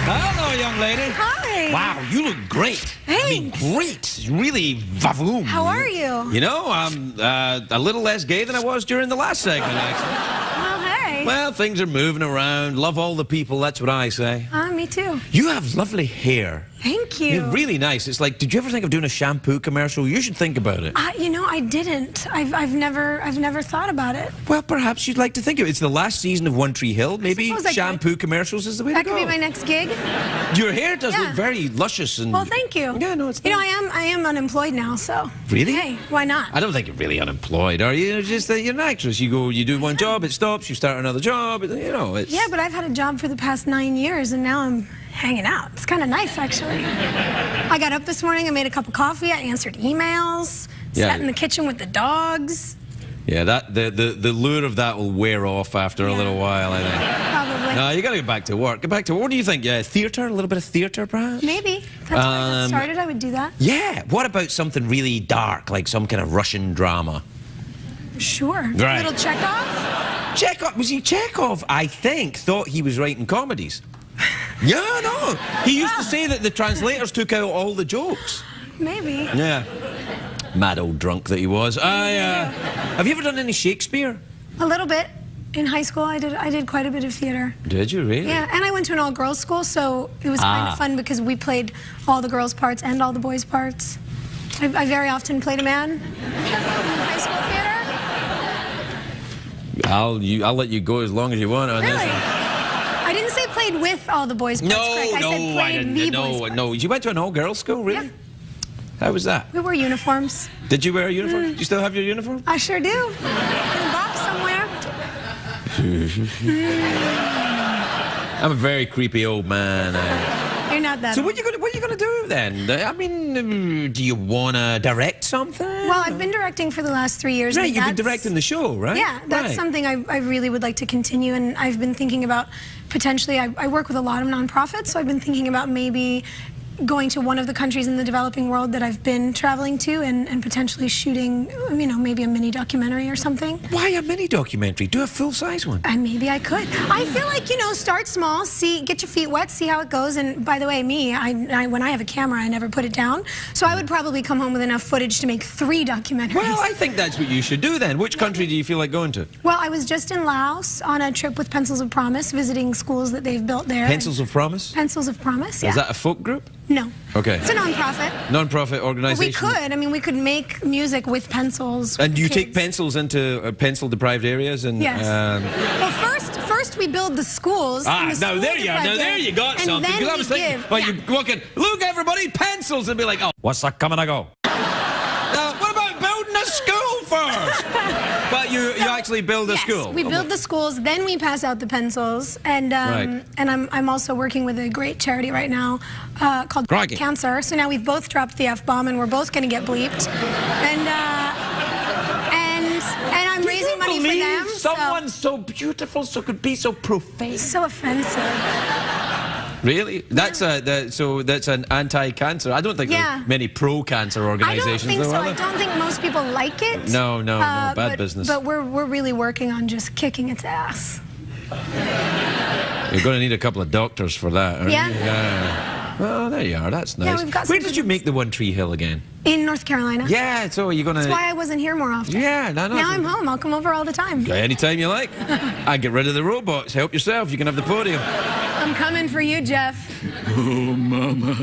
Hello, young lady. Hi. Wow, you look great. I mean, great. Really vavoom. How are you? You know, I'm a little less gay than I was during the last segment, actually. Well, hey. Well, things are moving around. Love all the people, that's what I say. Me too. You have lovely hair. Thank you. You're really nice. It's like, did you ever think of doing a shampoo commercial? You should think about it. You know, I didn't. I've never thought about it. Well, perhaps you'd like to think of it. It's the last season of One Tree Hill. Maybe suppose I could. shampoo commercials is the way That to could go. be my next gig. Your hair does Yeah. look very luscious and... Well, thank you. Yeah, no, it's You know, nice. I am unemployed now, so. Really? Hey, why not? I don't think you're really unemployed, are you? It's just that you're an actress. You do one job, it stops, you start another job, you know, it's... Yeah, but I've had a job for the past 9 years, and now I'm hanging out. It's kind of nice, actually. I got up this morning, I made a cup of coffee, I answered emails, Yeah. sat in the kitchen with the dogs. Yeah, that the lure of that will wear off after a little while, I think. Probably. No, you got to get back to work. Get back to what do you think? Yeah, theatre, a little bit of theatre, perhaps. Maybe. That's where I got started. I would do that. Yeah. What about something really dark, like some kind of Russian drama? Sure. Right. Little Chekhov? Chekhov, was he Chekhov? I think thought he was writing comedies. Yeah, no. He used to say that the translators took out all the jokes. Maybe. Yeah. Mad old drunk that he was. Have you ever done any Shakespeare? A little bit. In high school, I did quite a bit of theater. Did you really? Yeah, and I went to an all-girls school, so it was kind of fun because we played all the girls' parts and all the boys' parts. I very often played a man in high school theater. I'll let you go as long as you want on Really? this. I didn't say played with all the boys' parts. No, Craig. I said no, played I didn't. the boys' No, parts. no. You went to an all-girls school, really? Yeah. How was that? We wore uniforms. Did you wear a uniform? Do you still have your uniform? I sure do. In a box somewhere. I'm a very creepy old man. You're not that. So old. what are you gonna do then? I mean, do you wanna direct something? Well, I've been directing for the last 3 years. Right, and you've been that's- directing the show, right? Yeah, that's Right. something I really would like to continue, and I've been thinking about potentially, I work with a lot of nonprofits, so I've been thinking about maybe going to one of the countries in the developing world that I've been traveling to and potentially shooting, you know, maybe a mini documentary or something. Why a mini documentary? Do a full-size one. Maybe I could. I feel like, you know, start small, get your feet wet, see how it goes. And by the way, when I have a camera, I never put it down. So I would probably come home with enough footage to make 3 documentaries. Well, I think that's what you should do then. Which country do you feel like going to? Well, I was just in Laos on a trip with Pencils of Promise, visiting schools that they've built there. Pencils of Promise? Pencils of Promise, yeah. Is that a folk group? No. Okay. It's a non-profit. Non-profit organisation? We could. I mean, we could make music with pencils. And you kids. take pencils into pencil-deprived areas? And, yes. Well, first we build the schools. Now there you are. Now there you got something. Because I was thinking, well, you look, everybody, pencils, and be like, oh, what's that coming to go? What about building a school first? But you actually build a school. We build the schools, then we pass out the pencils, and I'm also working with a great charity right now called Cancer. So now we've both dropped the F-bomb, and we're both going to get bleeped, and I'm raising money for them. Someone so beautiful could be so profane. So offensive. Really? That's that's an anti-cancer. I don't think there's many pro-cancer organizations. I don't think so. I don't think most people like it. No, bad business. But we're really working on just kicking its ass. You're going to need a couple of doctors for that, aren't you? Yeah. Well, there you are. That's nice. Yeah, we've got Where did you make the One Tree Hill again? In North Carolina. Yeah, so you're going to... That's why I wasn't here more often. Yeah, no. Now I'm home. I'll come over all the time. Anytime you like. I get rid of the robots. Help yourself. You can have the podium. I'm coming for you, Jeff. Oh, Mama.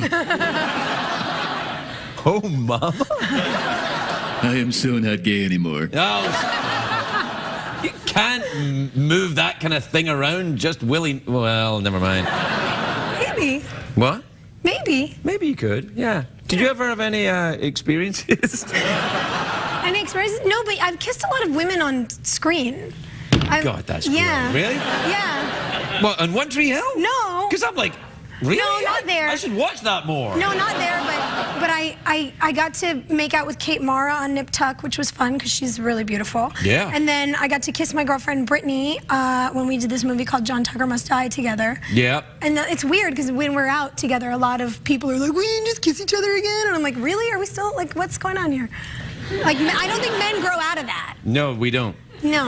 Oh, Mama? I am so not gay anymore. Oh, you can't move that kind of thing around just willy... Well, never mind. Maybe. What? Maybe. Maybe you could, yeah. Did you ever have any experiences? Any experiences? No, but I've kissed a lot of women on screen. God, that's great. Really? Yeah. What, on One Tree Hill? No. Because I'm like, really? No, not there. I should watch that more. No, not there, but I got to make out with Kate Mara on Nip Tuck, which was fun because she's really beautiful. Yeah. And then I got to kiss my girlfriend Brittany when we did this movie called John Tucker Must Die together. Yeah. And it's weird because when we're out together, a lot of people are like, we can just kiss each other again. And I'm like, really? Are we still, like, what's going on here? Like, I don't think men grow out of that. No, we don't. No.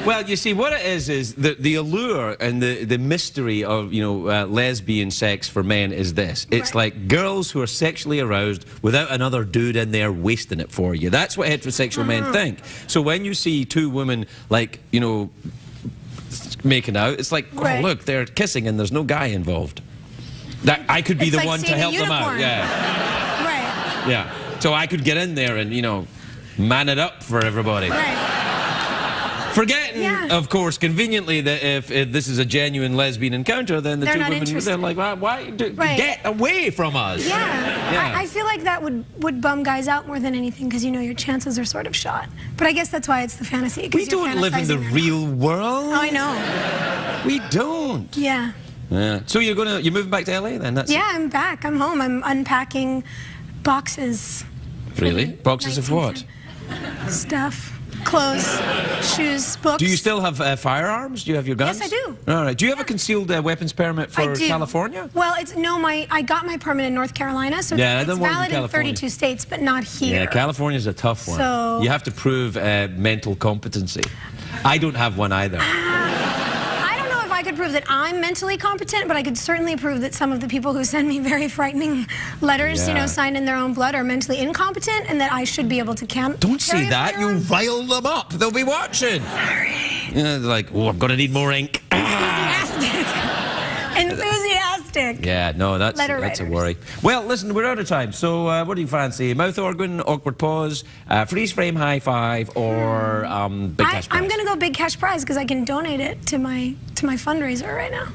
Well, you see, what it is the allure and the mystery of, you know, lesbian sex for men is this. It's like girls who are sexually aroused without another dude in there wasting it for you. That's what heterosexual men think. So when you see two women, like, you know, making out, it's like, oh, look, they're kissing and there's no guy involved. That I could be the one to help them out. Yeah. Right. Yeah. So I could get in there and, you know, man it up for everybody. Right. Forgetting, of course, conveniently, that if this is a genuine lesbian encounter, then the two women, they're like, why get away from us? Yeah. I feel like that would bum guys out more than anything because, you know, your chances are sort of shot. But I guess that's why it's the fantasy. We don't live in the real world. Oh, I know. We don't. Yeah. So you're moving back to LA then? That's I'm back. I'm home. I'm unpacking boxes. Really? Boxes of what? Stuff. Clothes, shoes, books. Do you still have firearms? Do you have your guns? Yes, I do. All right. Do you have a concealed weapons permit for California? Well, I got my permit in North Carolina, so it's valid in 32 states, but not here. Yeah, California's a tough one. So you have to prove mental competency. I don't have one either. I don't know if I could prove that I'm mentally competent, but I could certainly prove that some of the people who send me very frightening letters, you know, signed in their own blood, are mentally incompetent, and that I should be able to Don't say that. You rile them up. They'll be watching. Sorry. You know, they're like, oh, I'm going to need more ink. Enthusiastic. Yeah, no, that's a worry. Well, listen, we're out of time. So what do you fancy? Mouth organ, awkward pause, freeze frame high five, or big cash prize? I'm going to go big cash prize because I can donate it to my fundraiser right now.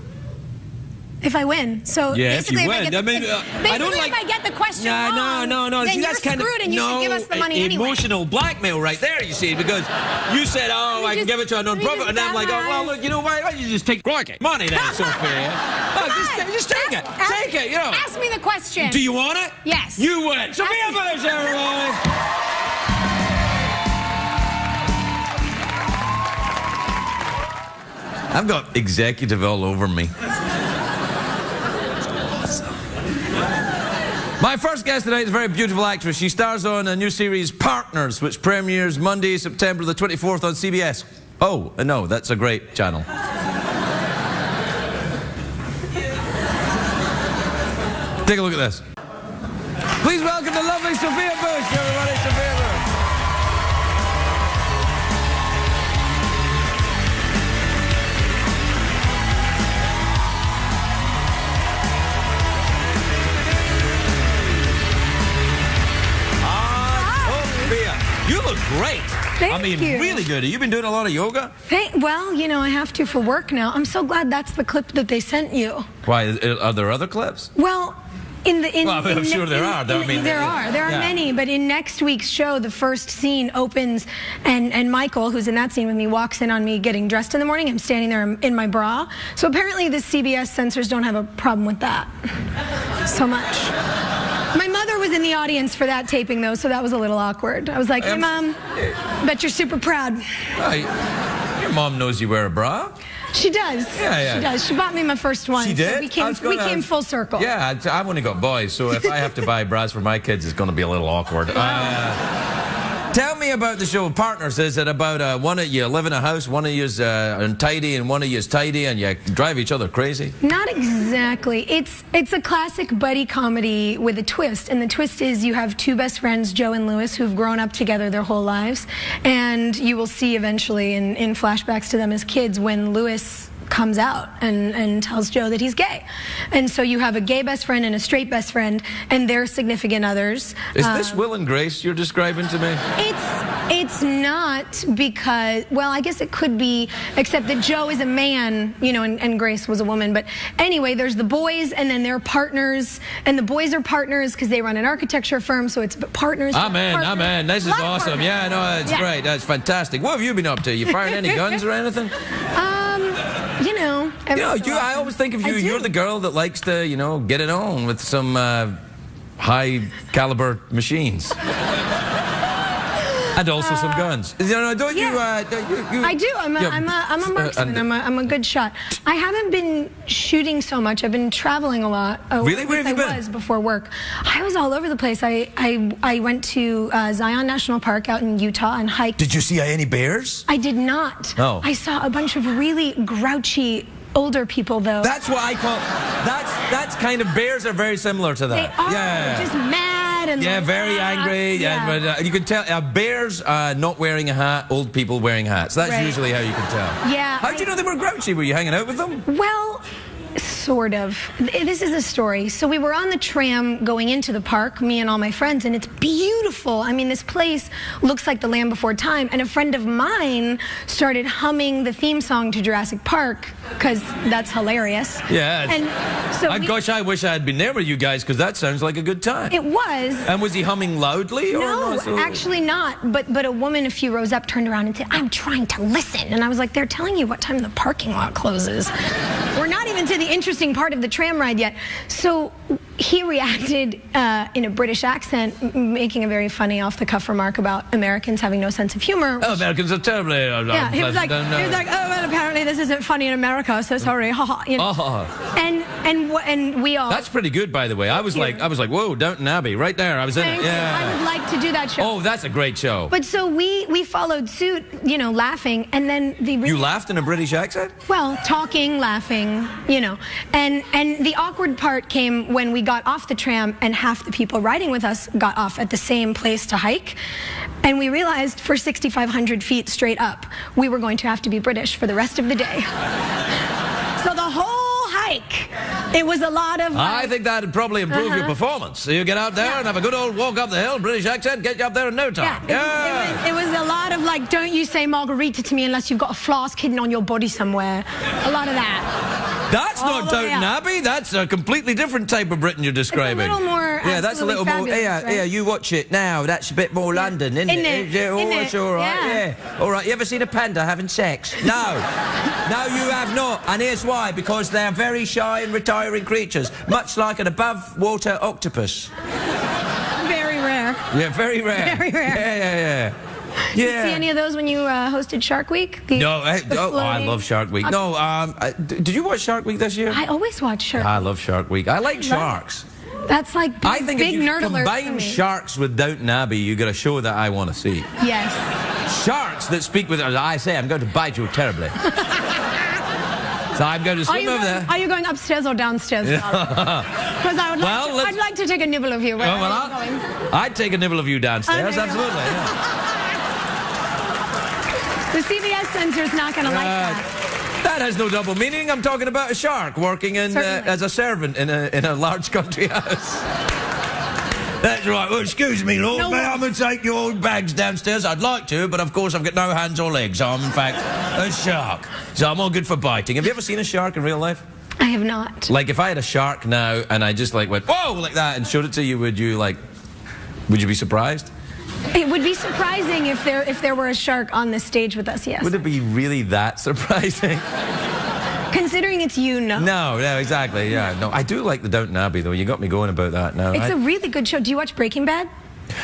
If I win. So yeah, if you win. I don't like... if I get the question wrong, no. then see, you're that's kind screwed and you should give us the money anyway. Emotional blackmail right there, you see, because you said, oh, I can give it to a non-profit, and I'm like, oh, well, look, you know, why don't you just take money then, Sophia? Just take it. Take it, you know. Ask me the question. Do you want it? Yes. You win. Sophia Bush, everybody. I've got executive all over me. My first guest tonight is a very beautiful actress. She stars on a new series, Partners, which premieres Monday, September the 24th on CBS. Oh, no, that's a great channel. Take a look at this. Please welcome the lovely Sophia Bush, everybody. Sophia Bush. You look great. Thank you. Really good. Have you been doing a lot of yoga? Well, you know, I have to for work now. I'm so glad that's the clip that they sent you. Why? Are there other clips? Well, I'm sure there are. There are many, but in next week's show, the first scene opens, and Michael, who's in that scene with me, walks in on me getting dressed in the morning. I'm standing there in my bra. So apparently the CBS censors don't have a problem with that so much. My mother was in the audience for that taping, though, so that was a little awkward. I was like, hey, Mom, bet you're super proud. Your mom knows you wear a bra. She does. Yeah. She does. She bought me my first one. She did? So we came full circle. Yeah, I've only got boys, so if I have to buy bras for my kids, it's going to be a little awkward. Tell me about the show Partners. Is it about one of you live in a house, one of you's untidy and one of you's tidy, and you drive each other crazy? Not exactly. It's a classic buddy comedy with a twist, and the twist is you have two best friends, Joe and Louis, who've grown up together their whole lives, and you will see eventually in flashbacks to them as kids when Louis comes out and tells Joe that he's gay. And so you have a gay best friend and a straight best friend and their significant others. Is this Will and Grace you're describing to me? It's not, because, well, I guess it could be, except that Joe is a man, you know, and Grace was a woman. But anyway, there's the boys, and then they're partners, and the boys are partners because they run an architecture firm, so it's partners. I'm in. This is awesome. Yeah, no, it's great. That's fantastic. What have you been up to? You firing any guns or anything? You know, I always think of you. You're the girl that likes to, you know, get it on with some high caliber machines. And also some guns. You know, don't you? I do. I'm a marksman. I'm a good shot. I haven't been shooting so much. I've been traveling a lot. Really? Where have you been? I was before work. I was all over the place. I went to Zion National Park out in Utah and hiked. Did you see any bears? I did not. Oh. I saw a bunch of really grouchy older people, though. That's what I call. That's kind of, bears are very similar to that. They are. Yeah. Just mad. And Very angry. Yeah, but you can tell bears not wearing a hat, old people wearing hats. That's usually how you can tell. Yeah. How did you know they were grouchy? Were you hanging out with them? Well, sort of. This is a story. So we were on the tram going into the park, me and all my friends, and it's beautiful. I mean, this place looks like the Land Before Time. And a friend of mine started humming the theme song to Jurassic Park, because that's hilarious. Yeah. And so gosh, I wish I had been there with you guys, because that sounds like a good time. It was. And was he humming loudly? No, actually not. But a woman a few rows up turned around and said, "I'm trying to listen." And I was like, they're telling you what time the parking lot closes. We're not even to the interesting part of the tram ride yet. So he reacted in a British accent, making a very funny off-the-cuff remark about Americans having no sense of humor. Oh, Americans are terribly he was like, oh, well, apparently this isn't funny in America, so sorry, haha. You know? And we all. That's pretty good, by the way. I was like, whoa, Downton Abbey, right there. I was in it. Yeah. I would like to do that show. Oh, that's a great show. But so we followed suit, you know, laughing, and then You laughed in a British accent? Well, talking, laughing, you know, and the awkward part came when we got off the tram and half the people riding with us got off at the same place to hike, and we realized for 6,500 feet straight up we were going to have to be British for the rest of the day. So the whole hike, it was a lot of I think that'd probably improve your performance. So you get out there and have a good old walk up the hill, British accent, get you up there in no time. It was a lot of like, don't you say margarita to me unless you've got a flask hidden on your body somewhere. A lot of that. That's not Downton Abbey. That's a completely different type of Britain you're describing. It's a little more. Yeah, that's a little more. Fabulous, right? Yeah, you watch it now. That's a bit more London, isn't it? It's all right. Yeah. All right. You ever seen a panda having sex? No. No, you have not. And here's why. Because they're very shy and retiring creatures, much like an above-water octopus. Very rare. Yeah, very rare. Very rare. Yeah. Did you see any of those when you hosted Shark Week? I love Shark Week. No, did you watch Shark Week this year? I always watch Shark Week. I love Shark Week. I like sharks. That's like I think big if you nerd alert for combine me. sharks with Downton Abbey, you got a show that I want to see. Yes. Sharks that speak with, as I say, I'm going to bite you terribly. So I'm going to swim over there. Are you going upstairs or downstairs? Because I'd like to take a nibble of you. Where are you going? I'd take a nibble of you downstairs, Okay, absolutely. Yeah. The CBS censor's not going to like that. That has no double meaning. I'm talking about a shark working in as a servant in a large country house. That's right. Well, excuse me, Lord. May I take your bags downstairs? I'd like to, but of course I've got no hands or legs. I'm, in fact, a shark. So I'm all good for biting. Have you ever seen a shark in real life? I have not. Like, if I had a shark now and I just, like, went, whoa, like that and showed it to you, would you be surprised? It would be surprising if there were a shark on this stage with us, yes. Would it be really that surprising? Considering it's you, no. No, exactly, yeah. No, I do like the Downton Abbey, though. You got me going about that now. It's a really good show. Do you watch Breaking Bad?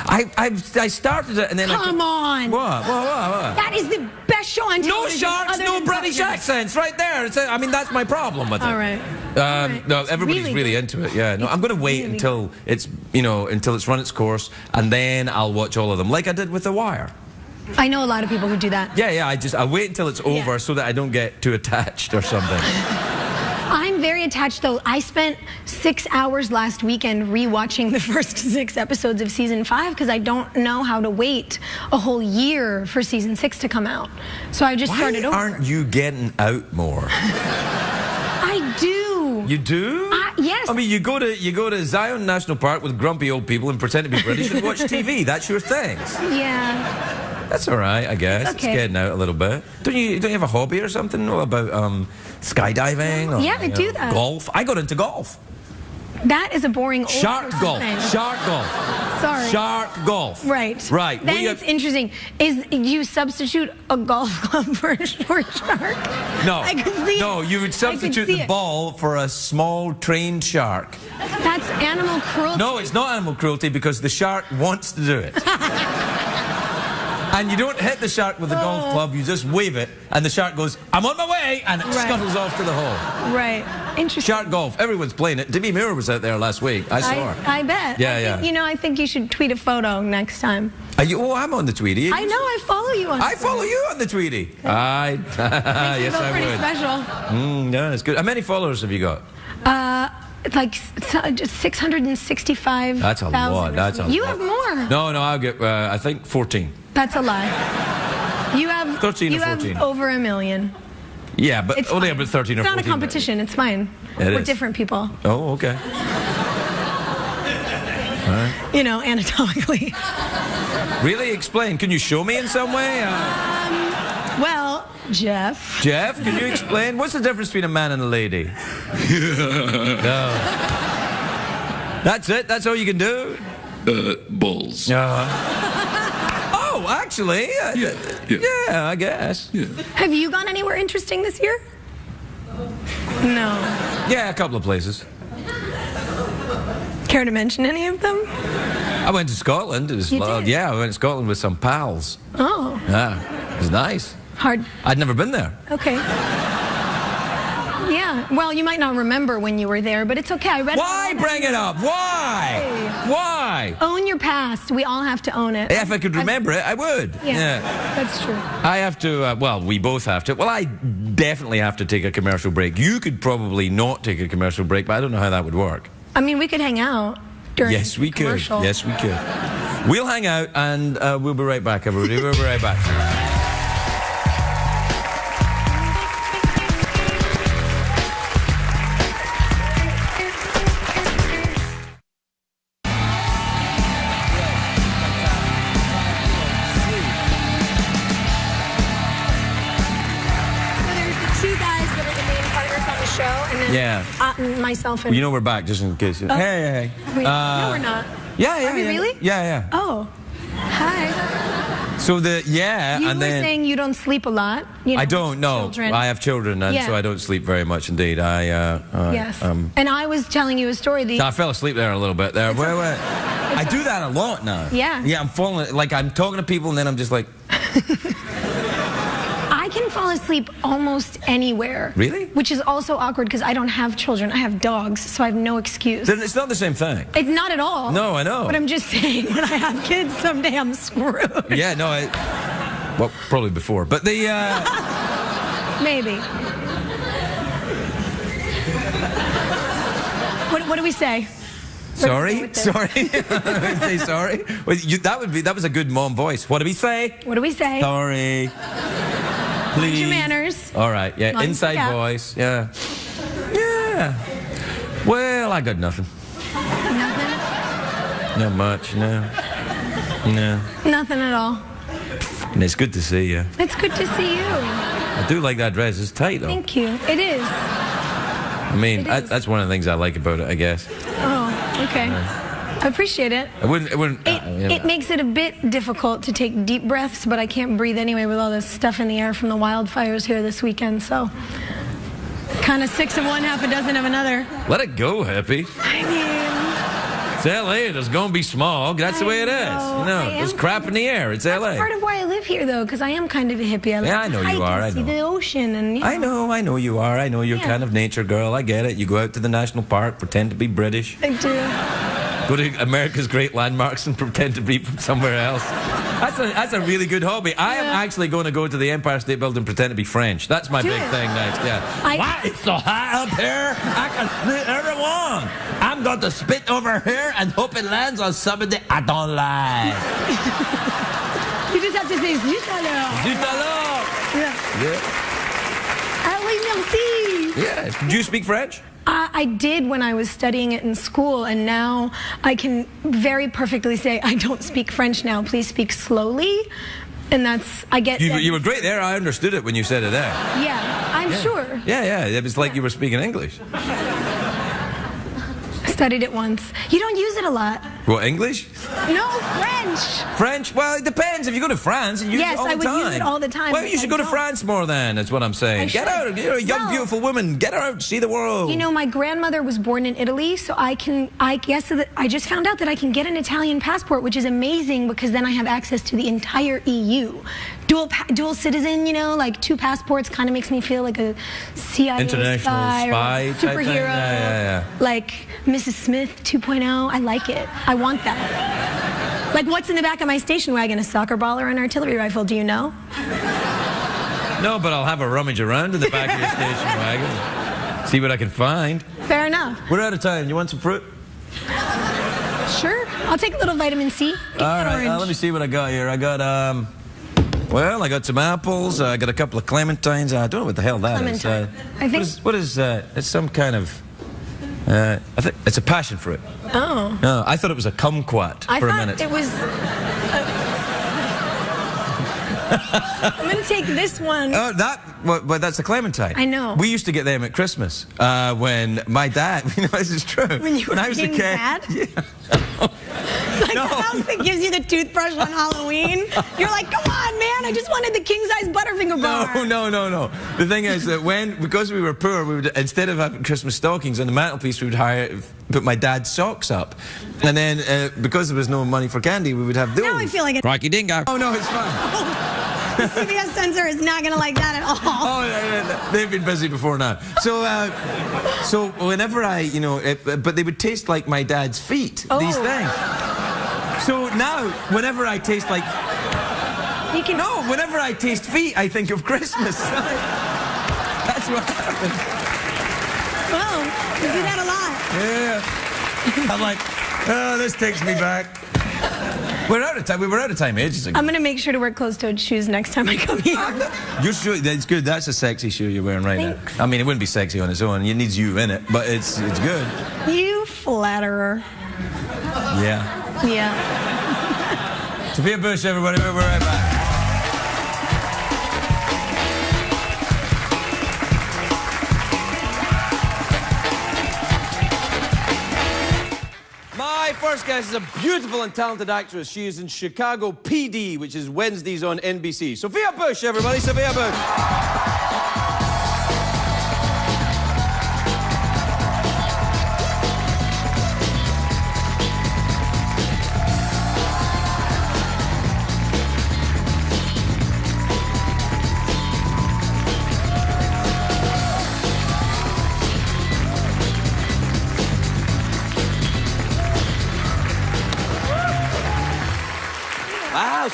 I started it and then Come on. What? That is the best show on television. No sharks, no British accents, right there. I mean, that's my problem with it. All right. No, everybody's really into it. Yeah. No, I'm going to wait until it's run its course, and then I'll watch all of them, like I did with The Wire. I know a lot of people who do that. Yeah. I wait until it's over so that I don't get too attached or something. I'm very attached, though. I spent 6 hours last weekend rewatching the first 6 episodes of season 5 because I don't know how to wait a whole year for season 6 to come out. So I just started over. Why aren't you getting out more? I do. You do? Yes. I mean, you go to Zion National Park with grumpy old people and pretend to be British and watch TV. That's your thing. Yeah. That's all right, I guess. It's okay. It's getting out a little bit. Don't you have a hobby or something about skydiving? Or, yeah, I do that. Golf. I got into golf. That is a boring old Shark golf. Shark golf. Sorry. Shark golf. Right. Right. Then it's interesting. You substitute a golf club for a short shark? No. I could see No, you would substitute the ball for a small trained shark. That's animal cruelty. No, it's not animal cruelty because the shark wants to do it. And you don't hit the shark with a golf club, you just wave it, and the shark goes, I'm on my way, and it scuttles off to the hole. Right. Interesting. Shark golf, everyone's playing it. Demi Moore was out there last week. I saw her. I bet. Yeah. I think you should tweet a photo next time. Are you? Oh, I'm on the Tweety. I know, I follow you on I follow you on the Tweety. Yes, I pretty would. special. Yeah, it's good. How many followers have you got? Like 665,000. That's a lot. That's a lot. You have more. No, I'll get, I think, 14. That's a lie. You have 13 or 14. You have over 1 million. Yeah, but It's only fine. about 13 or 14. It's not a competition. It's fine. We're different people. Oh, okay. Anatomically. Really? Explain. Can you show me in some way? Well, Jeff. Jeff, can you explain? What's the difference between a man and a lady? No. That's it? That's all you can do? Balls. Oh, actually? Yeah, I guess. Yeah. Have you gone anywhere interesting this year? No. Yeah, a couple of places. Care to mention any of them? I went to Scotland. It was You did? Yeah, I went to Scotland with some pals. Oh. Yeah, it was nice. Hard. I'd never been there. Okay. Yeah. Well, you might not remember when you were there, but it's okay. I read. Why bring it up? Why? Why? Own your past. We all have to own it. If I could remember it, I would. Yeah, that's true. I have to, well, we both have to. Well, I definitely have to take a commercial break. You could probably not take a commercial break, but I don't know how that would work. I mean, we could hang out during Yes, we could. commercial. Yes, we could. We'll hang out and we'll be right back, everybody. We'll be right back. Yeah. Myself and... You know we're back, just in case. Hey. No, we're not. Yeah. Are we really? Yeah. Oh. Hi. So You and were then saying you don't sleep a lot. I don't know. Children. I have children, and so I don't sleep very much indeed. Yes. And I was telling you a story. So I fell asleep there a little bit there. Wait. I do that a lot now. Yeah. Yeah, I'm falling. Like I'm talking to people, and then I'm just like. I can fall asleep almost anywhere. Really? Which is also awkward because I don't have children. I have dogs, so I have no excuse. Then it's not the same thing. It's not at all. No, I know. But I'm just saying, when I have kids, someday I'm screwed. Yeah, no, well, probably before. But the... Maybe. What do we say? Sorry? Sorry? Say sorry? Well, that was a good mom voice. What do we say? What do we say? Sorry. Please. Mind your manners. All right, yeah, Not inside yeah. voice, yeah. Yeah. Well, I got nothing. Nothing? Not much, no. No. Nothing at all. And it's good to see you. It's good to see you. I do like that dress. It's tight, though. Thank you. It is. I mean, It is. that's one of the things I like about it, I guess. Oh, okay. I appreciate it. It wouldn't. It makes it a bit difficult to take deep breaths, but I can't breathe anyway with all this stuff in the air from the wildfires here this weekend, so kind of 6 of one, half a dozen of another. Let it go, hippie. I mean, It's L.A. There's going to be smog. That's the way it is. know. You know, I there's am crap in the air. It's L.A. that's part of why I live here, though, because I am kind of a hippie. I like Yeah, I know to you hike are, and I see know. the ocean, and you know, I know you are. I know you're Yeah. kind of nature girl. I get it. You go out to the national park, pretend to be British. I do. Go to America's great landmarks and pretend to be from somewhere else. That's a really good hobby. I am actually going to go to the Empire State Building and pretend to be French. That's my Do big it. thing next, yeah. I- It's so high up here, I can see everyone. I'm going to spit over here and hope it lands on somebody I don't like. You just have to say zut alors. Zut alors. Yeah. Yeah. Ah oui, merci. Yeah. Do you speak French? I did when I was studying it in school, and now I can very perfectly say, I don't speak French now, please speak slowly. And that's, I get... You were great there. I understood it when you said it there. Yeah, I'm sure. Yeah. It was like you were speaking English. Studied it once. You don't use it a lot. What, English? No, French. French? Well, it depends. If you go to France, you use Yes, it all the I would time. use it all the time, Well, but you should I go to don't. France more then, that's what I'm saying. I Get should. out. You're a young, Well- beautiful woman. Get out, see the world. You know, my grandmother was born in Italy, so I guess that I just found out that I can get an Italian passport, which is amazing because then I have access to the entire EU. Dual citizen, you know, like 2 passports kind of makes me feel like a CIA International spy or type thing. superhero. Yeah. Like Mrs. Smith 2.0. I like it. I want that. Like, what's in the back of my station wagon? A soccer ball or an artillery rifle? Do you know? No, but I'll have a rummage around in the back of your station wagon. See what I can find. Fair enough. We're out of time. You want some fruit? Sure. I'll take a little vitamin C. Give me All an right, orange. let me see what I got here. I got, I got some apples. I got a couple of clementines. I don't know what the hell that is. Clementine. I think- What is that? It's some kind of... I think it's a passion fruit. Oh. No, I thought it was a kumquat I for a thought minute. it was... I'm going to take this one. Oh, well, that's a clementine. I know. We used to get them at Christmas when my dad, this is true. When you were I was a being kid. bad? Yeah. Like No. the house that gives you the toothbrush on Halloween. You're like, come on, man, I just wanted the king-size Butterfinger bar. No. The thing is that because we were poor, we would, instead of having Christmas stockings on the mantelpiece, we would put my dad's socks up. And then, because there was no money for candy, we would have those. Now I feel like it. Crikey dingo. Oh, no, it's fine. The CBS censor is not going to like that at all. Oh, they've been busy before now. So whenever but they would taste like my dad's feet, these Oh. things. So now, whenever I taste like... You can... No, whenever I taste feet, I think of Christmas. That's what happens. Well, you do that a lot. Yeah. I'm like, oh, this takes me back. We're out of time. We were out of time ages ago. I'm going to make sure to wear closed-toed shoes next time I come here. Your shoe, that's good. That's a sexy shoe you're wearing right Thanks. now. I mean, it wouldn't be sexy on its own. It needs you in it, but it's good. You flatterer. Yeah. Yeah. Sophia Bush, everybody. We're right back. My first guest is a beautiful and talented actress. She is in Chicago PD, which is Wednesdays on NBC. Sophia Bush, everybody. Sophia Bush.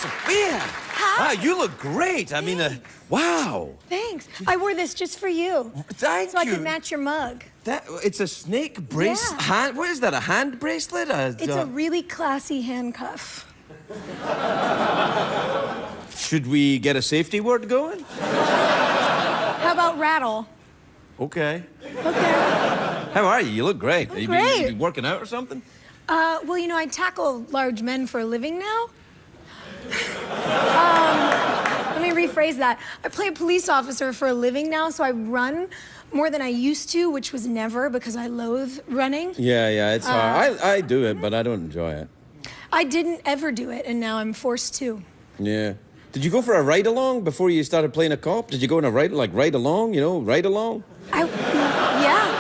Sophia! Hi. Wow, you look great. I mean, wow. Thanks. I wore this just for you. Thank so you. I could match your mug. It's a snake brace. Yeah. Hand. What is that? A hand bracelet? It's a really classy handcuff. Should we get a safety word going? How about rattle? Okay. Okay. How are you? You look great. I'm You great. been working out or something? Well, you know, I tackle large men for a living now. Let me rephrase that. I play a police officer for a living now, so I run more than I used to, which was never because I loathe running. Yeah, it's hard. I do it, but I don't enjoy it. I didn't ever do it, and now I'm forced to. Yeah. Did you go for a ride along before you started playing a cop? Did you go on a ride along? You know, ride along? Yeah.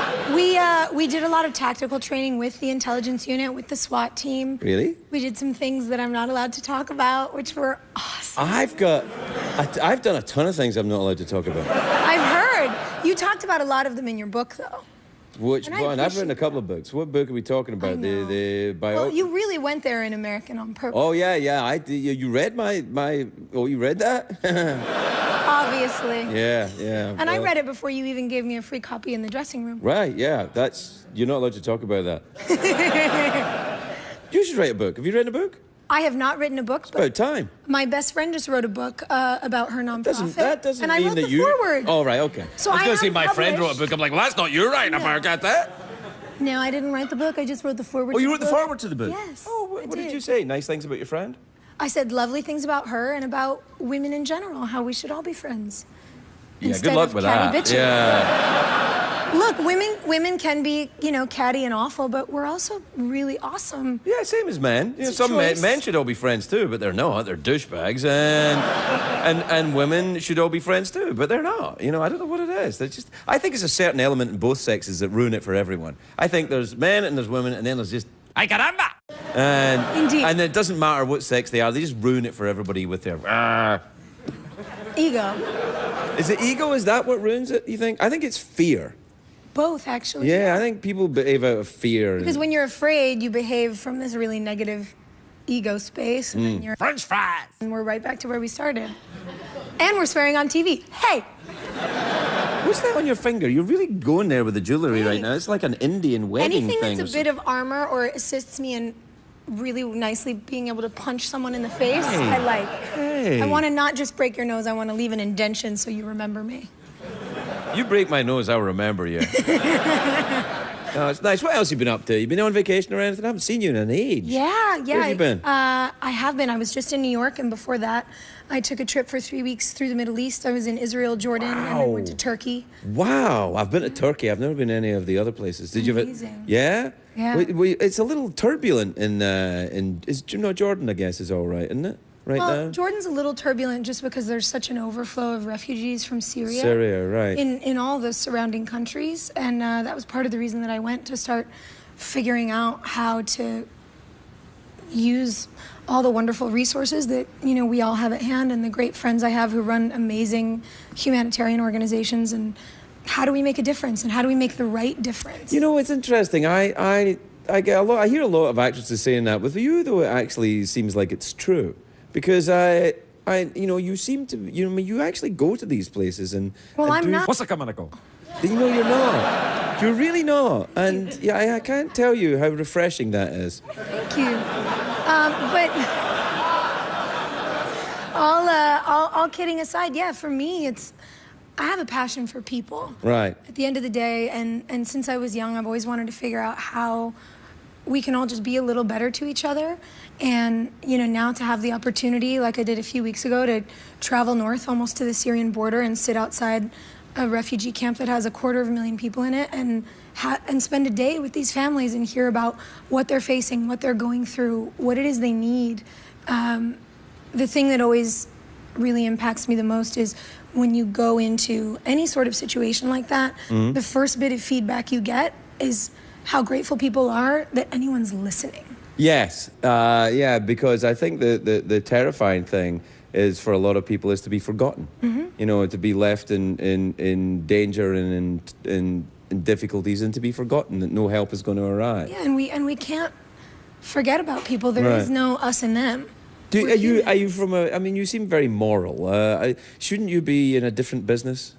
We did a lot of tactical training with the intelligence unit, with the SWAT team. Really? We did some things that I'm not allowed to talk about, which were awesome. I've done a ton of things I'm not allowed to talk about. I've heard. You talked about a lot of them in your book, though. Which And I one? I've written a appreciate couple of books. What book are we talking about? I know. The bio. Well, you really went there in American on purpose. Oh yeah. You read my. Oh, you read that? Obviously. Yeah. And I well, read it before you even gave me a free copy in the dressing room. Right. Yeah. You're not allowed to talk about that. You should write a book. Have you written a book? I have not written a book, It's but about time. my best friend just wrote a book about her nonprofit. That doesn't and mean I wrote that the you. foreword. Oh right. Okay. So I was I going to say have my friend wrote a published- book. I'm like, well, that's not you writing a No. book, at that. No, I didn't write the book. I just wrote the foreword. Oh, you to wrote the book. foreword to the book. Yes. Oh, what did you say? Nice things about your friend? I said lovely things about her and about women in general, how we should all be friends. Yeah. Instead Good luck of with catty that. bitches. Yeah. Look, women can be, catty and awful, but we're also really awesome. Yeah, same as men. It's a Some choice. men should all be friends too, but they're not. They're douchebags, and women should all be friends too, but they're not. I don't know what it is. I think it's a certain element in both sexes that ruin it for everyone. I think there's men and there's women, and then there's just ay caramba. Indeed. And it doesn't matter what sex they are. They just ruin it for everybody with their. Ego. Is it ego? Is that what ruins it? You think? I think it's fear. Both, actually. Yeah, I think people behave out of fear. Because when you're afraid, you behave from this really negative ego space, and then you're French fries. and we're right back to where we started. And we're swearing on TV. Hey! What's that on your finger? You're really going there with the jewelry right now. It's like an Indian wedding Anything thing. that's a bit of armor or assists me in really nicely being able to punch someone in the face, Hey. I like. Hey. I want to not just break your nose, I want to leave an indentation so you remember me. You break my nose, I'll remember you. Oh, it's nice. What else have you been up to? You been on vacation or anything? I haven't seen you in an age. Yeah. Where have you been? I have been. I was just in New York, and before that, I took a trip for 3 weeks through the Middle East. I was in Israel, Jordan, and then went to Turkey. Wow, I've been to Turkey. I've never been to any of the other places. Did you? Amazing. Yeah. Yeah. It's a little turbulent Jordan, I guess, is all right, isn't it? Right Well, now. Jordan's a little turbulent just because there's such an overflow of refugees from Syria. Syria, right. In all the surrounding countries, and that was part of the reason that I went, to start figuring out how to use all the wonderful resources that we all have at hand, and the great friends I have who run amazing humanitarian organizations, and how do we make a difference, and how do we make the right difference? It's interesting. I get a lot. I hear a lot of actresses saying that. With you, though, it actually seems like it's true. Because you seem to, you actually go to these places and. Well, and I'm not. What's a camaraco? You're not. You're really not. And I can't tell you how refreshing that is. Thank you. But all kidding aside, yeah, for me, I have a passion for people. Right. At the end of the day, and since I was young, I've always wanted to figure out how we can all just be a little better to each other. And, now to have the opportunity, like I did a few weeks ago, to travel north almost to the Syrian border and sit outside a refugee camp that has 250,000 people in it, and spend a day with these families and hear about what they're facing, what they're going through, what it is they need. The thing that always really impacts me the most is when you go into any sort of situation like that, the first bit of feedback you get is how grateful people are that anyone's listening. Yes. Because I think the terrifying thing is for a lot of people is to be forgotten. To be left in danger and in difficulties, and to be forgotten, that no help is going to arrive. Yeah, and we can't forget about people. There is no us and them. Are you from a? I mean, you seem very moral. Shouldn't you be in a different business?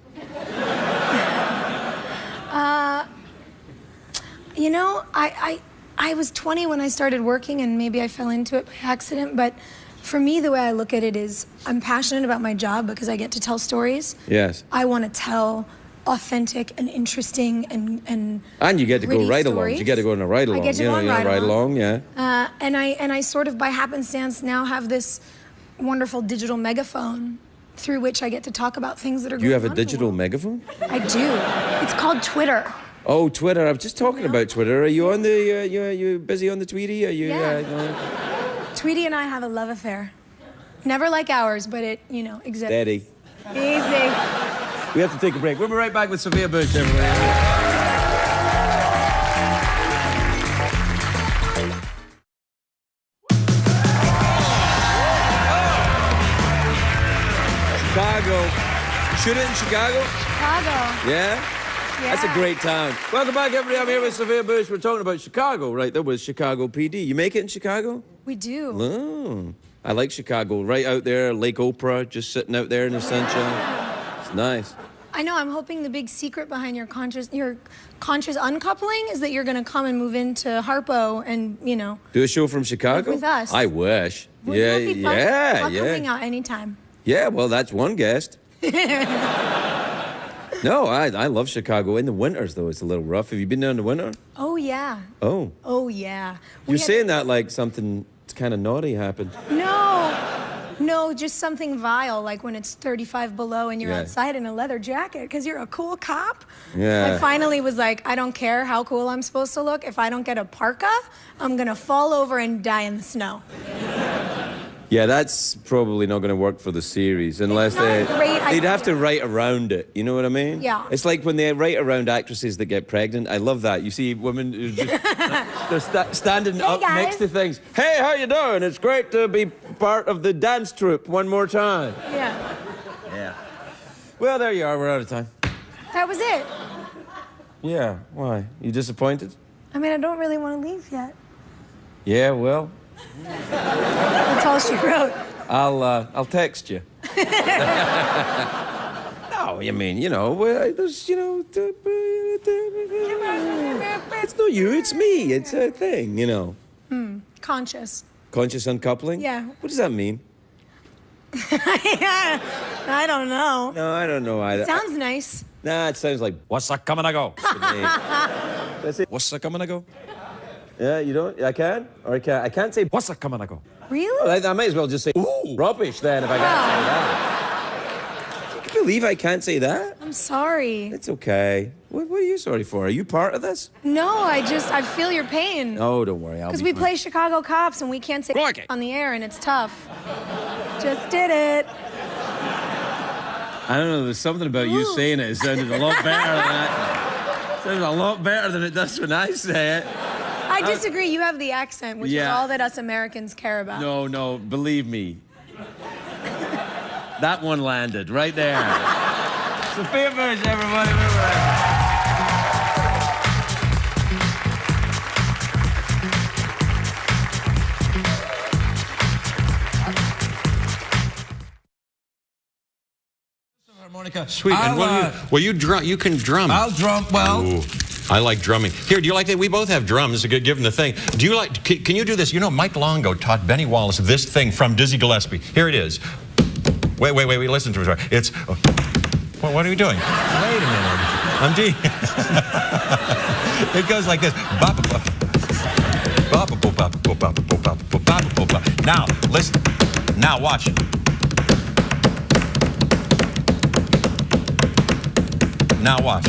You know, I was 20 when I started working, and maybe I fell into it by accident, but for me, the way I look at it is I'm passionate about my job because I get to tell stories. Yes. I want to tell authentic and interesting and you get to go ride-alongs. You get to go on a ride-along. I get to go on ride-along, yeah. And I sort of by happenstance now have this wonderful digital megaphone through which I get to talk about things that are going on. You have a digital megaphone? I do. It's called Twitter. Oh, Twitter. I was just talking about Twitter. Are you on the, you busy on the Tweety? Are you, Tweety and I have a love affair. Never like ours, but it, exists. Steady. Easy. We have to take a break. We'll be right back with Sophia Bush, everybody. Chicago. Shoot it in Chicago? Chicago. Yeah? That's a great town. Welcome back, everybody. I'm here with Sophia Bush. We're talking about Chicago, right? That was Chicago PD. You make it in Chicago? We do. Oh, I like Chicago. Right out there, Lake Oprah, just sitting out there in the sunshine. It's nice. I know. I'm hoping the big secret behind your conscious uncoupling is that you're going to come and move into Harpo and, do a show from Chicago? With us. I wish. Wouldn't that be fun? I'll yeah. come hang out anytime. Yeah, well, that's one guest. No, I love Chicago. In the winters, though, it's a little rough. Have you been there in the winter? Oh, yeah. Oh. Oh, yeah. You're saying that like something kind of naughty happened. No, just something vile, like when it's 35 below and you're outside in a leather jacket because you're a cool cop. Yeah. I finally was like, I don't care how cool I'm supposed to look. If I don't get a parka, I'm going to fall over and die in the snow. Yeah, that's probably not going to work for the series unless they'd have to write around it. You know what I mean? Yeah. It's like when they write around actresses that get pregnant. I love that. You see women who just they're standing up guys. next to things. Hey, how you doing? It's great to be part of the dance troupe one more time. Yeah. Yeah. Well, there you are. We're out of time. That was it. Yeah. Why? You disappointed? I mean, I don't really want to leave yet. Yeah. Well. That's all she wrote. I'll text you. No, I mean, there's, it's not you, it's me. It's a thing, Conscious. Conscious uncoupling? Yeah. What does that mean? I don't know. No, I don't know either. Sounds nice. Nah, it sounds like, What's that coming to go? that's it. What's that coming to go? Yeah, you don't? I can? Or I can't? I can't say, What's that coming to go? Really? well, I might as well just say, ooh, rubbish then if I can't say that. Can you believe I can't say that? I'm sorry. It's okay. What are you sorry for? Are you part of this? No, I feel your pain. Oh, don't worry. Because we play Chicago cops and we can't say Crikey. on the air and it's tough. Just did it. I don't know, there's something about you saying it. It sounded a lot better than that. It sounded a lot better than it does when I say it. I disagree. You have the accent, which is Yeah. all that us Americans care about. No, believe me. That one landed right there. Sophia Bush, everybody. Harmonica. Sweet. And you can drum. I'll drum. Well, Ooh, I like drumming. Here, do you like that? We both have drums. Give them the thing. Do you like? Can you do this? Mike Longo taught Benny Wallace this thing from Dizzy Gillespie. Here it is. Wait. Listen to it. It's. What are you doing? Wait a minute. I'm D. It goes like this. Now listen. Now watch. Now watch.